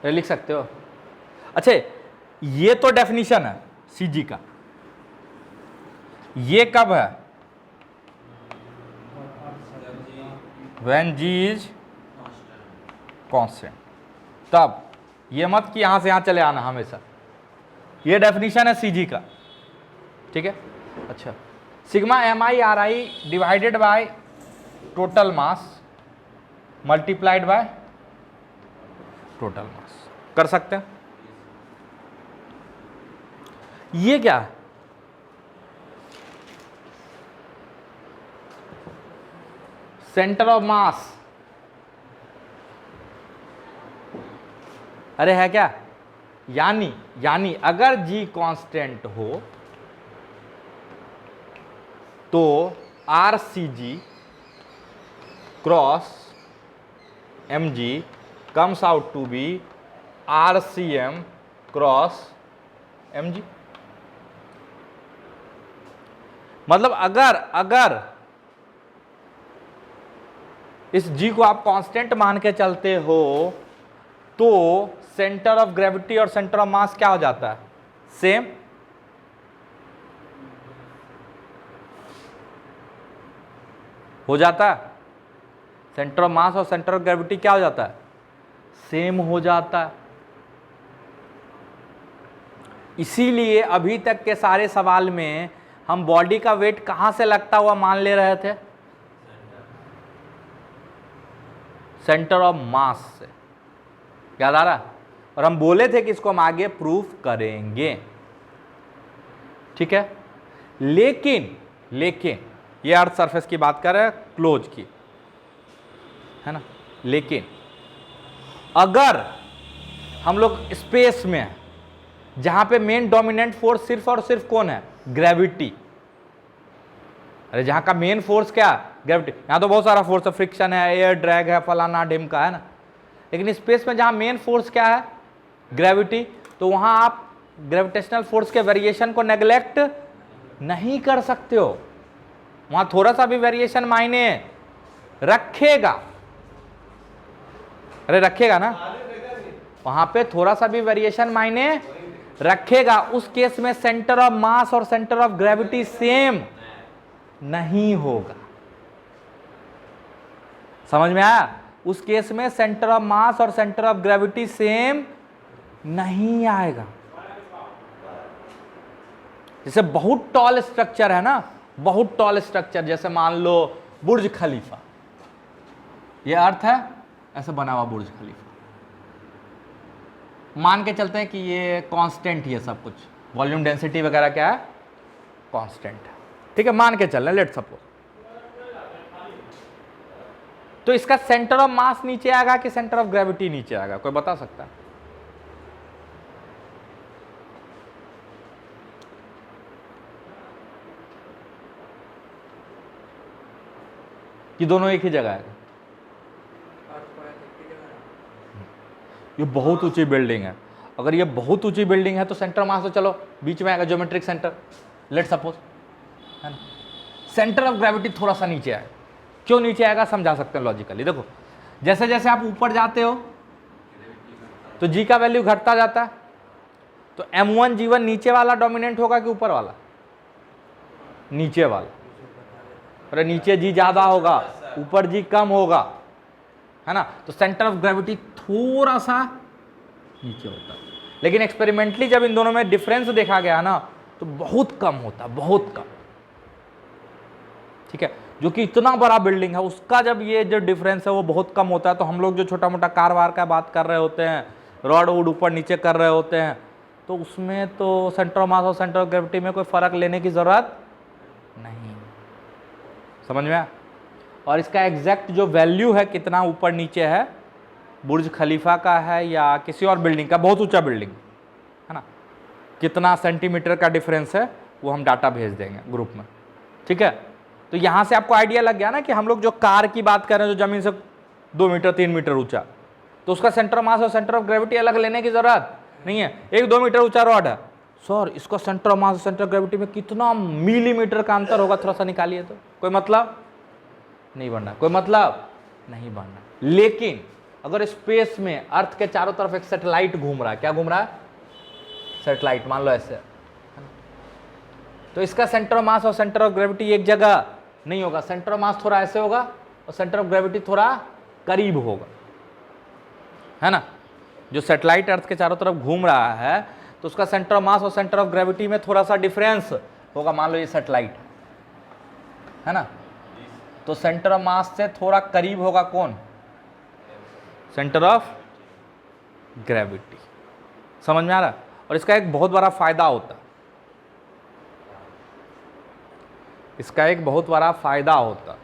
ये लिख सकते हो। अच्छा, ये तो डेफिनेशन है सी जी का, ये कब है, when g is constant, तब ये मत कि यहां से यहां चले आना हमेशा, ये डेफिनेशन है सी जी का, ठीक है। अच्छा, sigma M I R I divided by total mass multiplied by total mass, कर सकते हैं। ये क्या है, सेंटर ऑफ मास, अरे है क्या, यानी अगर g कांस्टेंट हो तो R C G cross M G comes out to be R C M cross M G. मतलब अगर इस g को आप कांस्टेंट मान के चलते हो तो सेंटर ऑफ ग्रेविटी और सेंटर ऑफ मास क्या हो जाता है, सेम। हो जाता है, सेंटर ऑफ मास और सेंटर ऑफ ग्रेविटी क्या हो जाता है, सेम हो जाता है। इसीलिए अभी तक के सारे सवाल में हम बॉडी का वेट कहां से लगता हुआ मान ले रहे थे, सेंटर ऑफ मास से, याद आ रहा। और हम बोले थे कि इसको हम आगे प्रूफ करेंगे, ठीक है। लेकिन ये अर्थ सरफेस की बात कर रहे हैं, क्लोज की, है ना। लेकिन अगर हम लोग स्पेस में हैं जहां पे मेन डोमिनेंट फोर्स सिर्फ और सिर्फ कौन है, ग्रेविटी, अरे जहां का मेन फोर्स क्या है, ग्रेविटी। यहां तो बहुत सारा फोर्स है, फ्रिक्शन है, एयर ड्रैग है, फलाना ढिमका, है ना। लेकिन स्पेस में जहां मेन फोर्स क्या है, ग्रेविटी, तो वहां आप ग्रेविटेशनल फोर्स के वेरिएशन को नेग्लेक्ट नहीं कर सकते हो। वहां थोड़ा सा भी वेरिएशन मायने रखेगा, अरे रखेगा ना, वहां पे थोड़ा सा भी वेरिएशन मायने रखेगा। उस केस में सेंटर ऑफ मास और सेंटर ऑफ ग्रेविटी सेम नहीं होगा, समझ में आया। उस केस में सेंटर ऑफ मास और सेंटर ऑफ ग्रेविटी सेम नहीं आएगा। जैसे बहुत टॉल स्ट्रक्चर है ना, बहुत टॉल स्ट्रक्चर, जैसे मान लो बुर्ज खलीफा, ये अर्थ है ऐसे बना हुआ बुर्ज खलीफा, मान के चलते हैं कि ये कांस्टेंट ही है, सब कुछ वॉल्यूम डेंसिटी वगैरह क्या है, कांस्टेंट है, ठीक है, मान के चल रहे हैं, लेट सपोज। तो इसका सेंटर ऑफ मास नीचे आएगा कि सेंटर ऑफ ग्रेविटी नीचे आएगा, कोई बता सकता है? कि दोनों एक ही जगह आएगा? ये बहुत ऊंची बिल्डिंग है, अगर ये बहुत ऊंची बिल्डिंग है तो सेंटर मास तो चलो बीच में आएगा, ज्योमेट्रिक सेंटर, लेट सपोज, है ना। सेंटर ऑफ ग्रेविटी थोड़ा सा नीचे आएगा, क्यों नीचे आएगा समझा सकते हैं लॉजिकली। देखो, जैसे जैसे आप ऊपर जाते हो तो जी का वैल्यू घटता जाता है, तो M1 G1 नीचे वाला डोमिनेंट होगा कि ऊपर वाला? नीचे वाला। अरे नीचे जी ज्यादा होगा, ऊपर जी कम होगा, है ना। तो सेंटर ऑफ ग्रेविटी थोड़ा सा नीचे होता है, लेकिन एक्सपेरिमेंटली जब इन दोनों में डिफरेंस देखा गया ना तो बहुत कम होता, बहुत कम, ठीक है। जो कि इतना बड़ा बिल्डिंग है उसका जब ये जो डिफरेंस है वो बहुत कम होता है, तो हम लोग जो छोटा मोटा कार वार का बात कर रहे होते हैं रॉड वुड ऊपर नीचे कर रहे होते हैं, तो उसमें तो सेंटर ऑफ मास और सेंटर ऑफ ग्रेविटी में कोई फर्क लेने की जरूरत नहीं। समझ में आया? और इसका एग्जैक्ट जो वैल्यू है कितना ऊपर नीचे है, बुर्ज खलीफा का है या किसी और बिल्डिंग का, बहुत ऊंचा बिल्डिंग है ना, कितना सेंटीमीटर का डिफरेंस है वो हम डाटा भेज देंगे ग्रुप में। ठीक है, तो यहां से आपको आइडिया लग गया ना कि हम लोग जो कार की बात कर रहे हैं जो जमीन से 2 मीटर 3 मीटर ऊंचा, तो उसका सेंटर ऑफ मास और सेंटर ऑफ ग्रेविटी अलग लेने की जरूरत नहीं है। एक 2 मीटर ऊंचा रॉड है, सर इसका सेंटर ऑफ मास और सेंटर ऑफ ग्रेविटी में कितना मिलीमीटर का अंतर होगा, थोड़ा सा निकालिए तो कोई मतलब नहीं बनना, कोई मतलब नहीं बनना। लेकिन अगर स्पेस में अर्थ के चारों तरफ एक सैटेलाइट घूम रहा है, क्या घूम रहा है, सैटेलाइट, मान लो ऐसे, तो इसका सेंटर ऑफ मास और सेंटर ऑफ ग्रेविटी एक जगह नहीं होगा, सेंटर ऑफ मास थोड़ा ऐसे होगा और सेंटर ऑफ ग्रेविटी थोड़ा करीब होगा, है ना। जो सैटेलाइट अर्थ के चारों तरफ घूम रहा है तो उसका सेंटर ऑफ मास और सेंटर ऑफ ग्रेविटी में थोड़ा सा डिफरेंस होगा। मान लो ये सैटेलाइट है ना, तो सेंटर ऑफ मास से थोड़ा करीब होगा कौन, सेंटर ऑफ ग्रेविटी। समझ में आ रहा है? और इसका एक बहुत बड़ा फायदा होता है, इसका एक बहुत बड़ा फायदा होता,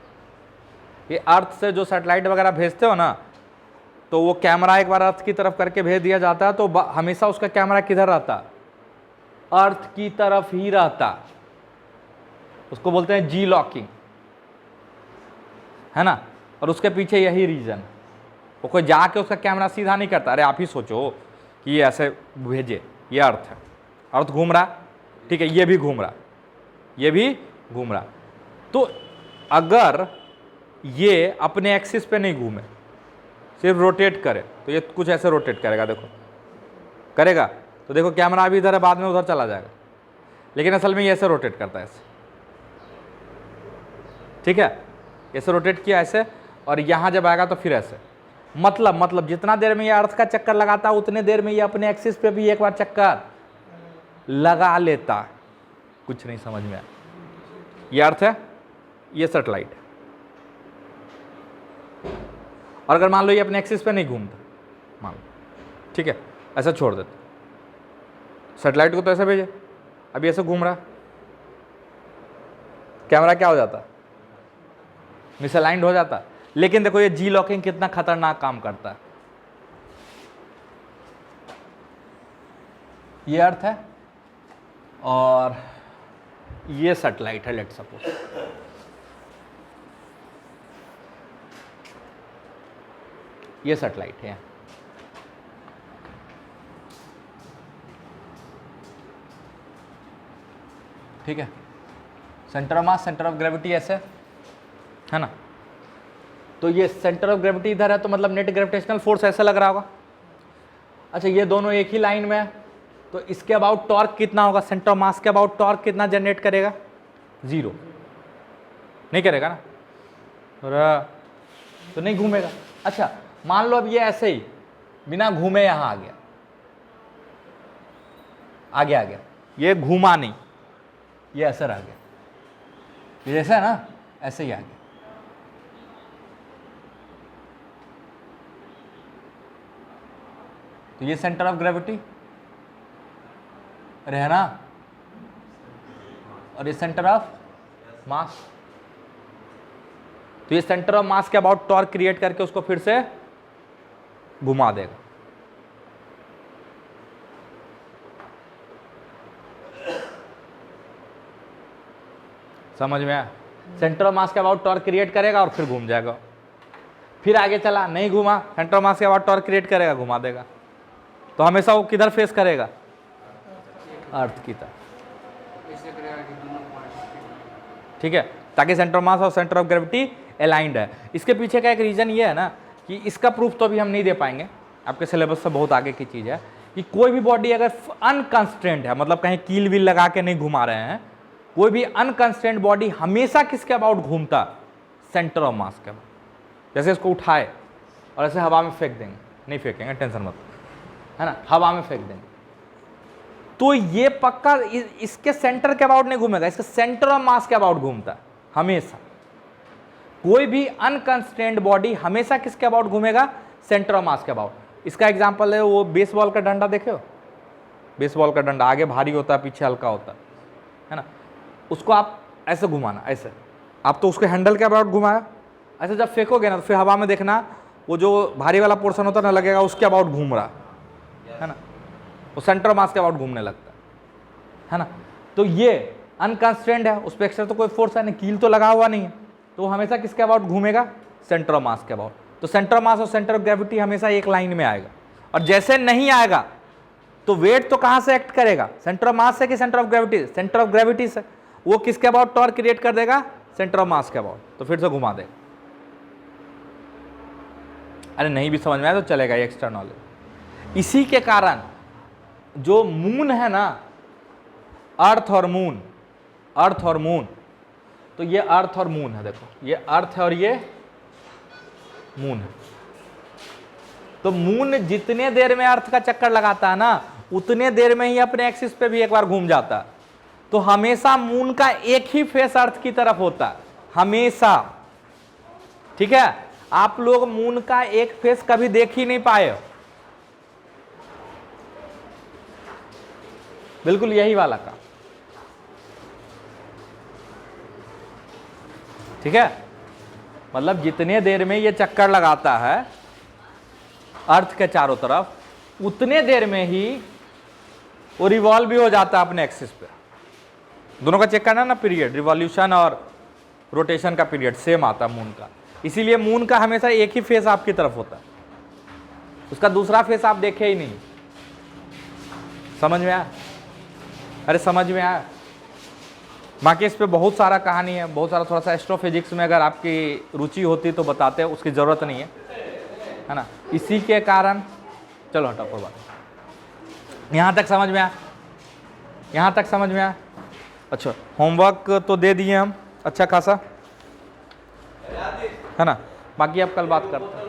ये अर्थ से जो सैटेलाइट वगैरह भेजते हो ना, तो वो कैमरा एक बार अर्थ की तरफ करके भेज दिया जाता है, तो हमेशा उसका कैमरा किधर रहता, अर्थ की तरफ ही रहता, उसको बोलते हैं जी लॉकिंग, है ना। और उसके पीछे यही रीजन, वो कोई जाके उसका कैमरा सीधा नहीं करता। अरे आप ही सोचो कि ये ऐसे भेजे, ये अर्थ है, अर्थ घूम रहा, ठीक है, ये भी घूम रहा, ये भी घूम रहा, तो अगर ये अपने एक्सिस पे नहीं घूमे, सिर्फ रोटेट करे, तो ये कुछ ऐसे रोटेट करेगा, देखो करेगा, तो देखो कैमरा अभी इधर है, बाद में उधर चला जाएगा, लेकिन असल में ये ऐसे रोटेट करता है, ऐसे, ठीक है, ऐसे रोटेट किया ऐसे, और यहां जब आएगा तो फिर ऐसे, मतलब जितना देर में ये अर्थ का चक्कर लगाता है उतने देर में ये अपने एक्सिस पे भी एक बार चक्कर लगा लेता। कुछ नहीं समझ में आया? ये अर्थ है, ये सैटेलाइट है, और अगर मान लो ये अपने एक्सिस पे नहीं घूमता, मान लो, ठीक है, ऐसा छोड़ देते, सैटेलाइट को तो ऐसे भेजे, अभी ऐसे घूम रहा, कैमरा क्या हो जाता, मिसअलाइंड हो जाता। लेकिन देखो ये जी लॉकिंग कितना खतरनाक काम करता है। ये अर्थ है और ये सैटेलाइट है, लेट्स सपोज, ये सैटेलाइट है, ठीक है, centre of mass centre of gravity ऐसे है ना, तो ये सेंटर ऑफ ग्रेविटी इधर है, तो मतलब नेट ग्रेविटेशनल फोर्स ऐसा लग रहा होगा। अच्छा, ये दोनों एक ही लाइन में है, तो इसके अबाउट टॉर्क कितना होगा, सेंटर ऑफ मास के अबाउट टॉर्क कितना जनरेट करेगा, 0 नहीं करेगा ना, तो नहीं घूमेगा। अच्छा, मान लो अब ये ऐसे ही बिना घूमे यहां आ गया, आगे आ गया, ये घूमा नहीं, ये ऐसे रह गया, ये जैसा है ना ऐसे ही आ गया, तो ये सेंटर ऑफ ग्रेविटी रहना और ये सेंटर ऑफ मास, तो ये सेंटर ऑफ मास के अबाउट टॉर्क क्रिएट करके उसको फिर से घुमा देगा। समझ में आया? सेंटर ऑफ मास के अबाउट टॉर्क क्रिएट करेगा और फिर घूम जाएगा, फिर आगे चला नहीं घूमा, सेंटर ऑफ मास के अबाउट टॉर्क क्रिएट करेगा, घुमा देगा, तो हमेशा वो किधर फेस करेगा, अर्थ की तरफ, ठीक है, ताकि सेंटर ऑफ मास और सेंटर ऑफ ग्रेविटी अलाइंड है। इसके पीछे का एक रीजन ये है ना कि इसका प्रूफ तो अभी हम नहीं दे पाएंगे, आपके सिलेबस से बहुत आगे की चीज है, कि कोई भी बॉडी अगर अनकंस्ट्रेंट है, मतलब कहीं कील व्हील लगा के नहीं घुमा रहे हैं, कोई भी अनकंस्ट्रेंट बॉडी हमेशा किसके अबाउट घूमता, सेंटर ऑफ मास के अबाउट। जैसे इसको उठाए और ऐसे हवा में फेंक देंगे, नहीं फेंकेंगे, टेंशन मत, है ना, हवा में फेंक देंगे, तो ये पक्का इसके सेंटर के अबाउट नहीं घूमेगा, इसके सेंटर ऑफ मास के अबाउट घूमता हमेशा। कोई भी अनकंस्ट्रेंट बॉडी हमेशा किसके अबाउट घूमेगा, सेंटर ऑफ मास के अबाउट। इसका एग्जाम्पल है वो बेसबॉल का डंडा, देखे हो बेसबॉल का डंडा, आगे भारी होता है पीछे हल्का होता है ना। उसको आप ऐसे घुमाना, ऐसे आप तो उसके हैंडल के अबाउट घुमाया, ऐसे जब फेंकोगे ना तो फिर हवा में देखना वो जो भारी वाला पोर्शन होता है ना लगेगा उसके अबाउट घूम रहा है ना, वो सेंटर मास के अबाउट घूमने लगता है ना। तो ये अनकंस्ट्रेंड है, उस पर एक्स्ट्रा तो कोई फोर्स है नहीं, कील तो लगा हुआ नहीं है, तो वो हमेशा किसके अबाउट घूमेगा, सेंटर ऑफ मास के अबाउट। तो सेंटर ऑफ मास और सेंटर ऑफ ग्रेविटी हमेशा एक लाइन में आएगा, और जैसे नहीं आएगा तो वेट तो कहां से एक्ट करेगा, सेंटर ऑफ मास से कि centre of gravity, centre of gravity से। वो किसके अबाउट टॉर्क क्रिएट कर देगा, सेंटर ऑफ मास के अबाउट, तो फिर से घुमा देगा। अरे नहीं भी समझ में आया तो चलेगा, ये एक्स्ट्रा नॉलेज। इसी के कारण जो मून है ना, अर्थ और मून, अर्थ और मून, तो ये अर्थ और मून है, देखो ये अर्थ है और ये मून है। तो मून जितने देर में अर्थ का चक्कर लगाता है ना उतने देर में ही अपने एक्सिस पे भी एक बार घूम जाता है। तो हमेशा मून का एक ही फेस अर्थ की तरफ होता है, हमेशा, ठीक है। आप लोग मून का एक फेस कभी देख ही नहीं पाए, बिल्कुल यही वाला का, ठीक है। मतलब जितने देर में ये चक्कर लगाता है अर्थ के चारों तरफ उतने देर में ही वो रिवॉल्व भी हो जाता है अपने एक्सिस पे। दोनों का चेक करना ना पीरियड, रिवॉल्यूशन और रोटेशन का पीरियड सेम आता है मून का। इसीलिए मून का हमेशा एक ही फेस आपकी तरफ होता है, उसका दूसरा फेस आप देखे ही नहीं। समझ में आया? अरे समझ में आया? बाकी इस पे बहुत सारा कहानी है, बहुत सारा, थोड़ा सा एस्ट्रोफिजिक्स में अगर आपकी रुचि होती तो बताते, उसकी ज़रूरत नहीं है ना। इसी के कारण चलो हटाओ कोई बात, यहाँ तक समझ में आया? यहाँ तक समझ में आया? अच्छा, होमवर्क तो दे दिए हम अच्छा खासा, है ना। बाकी आप कल बात करते हैं।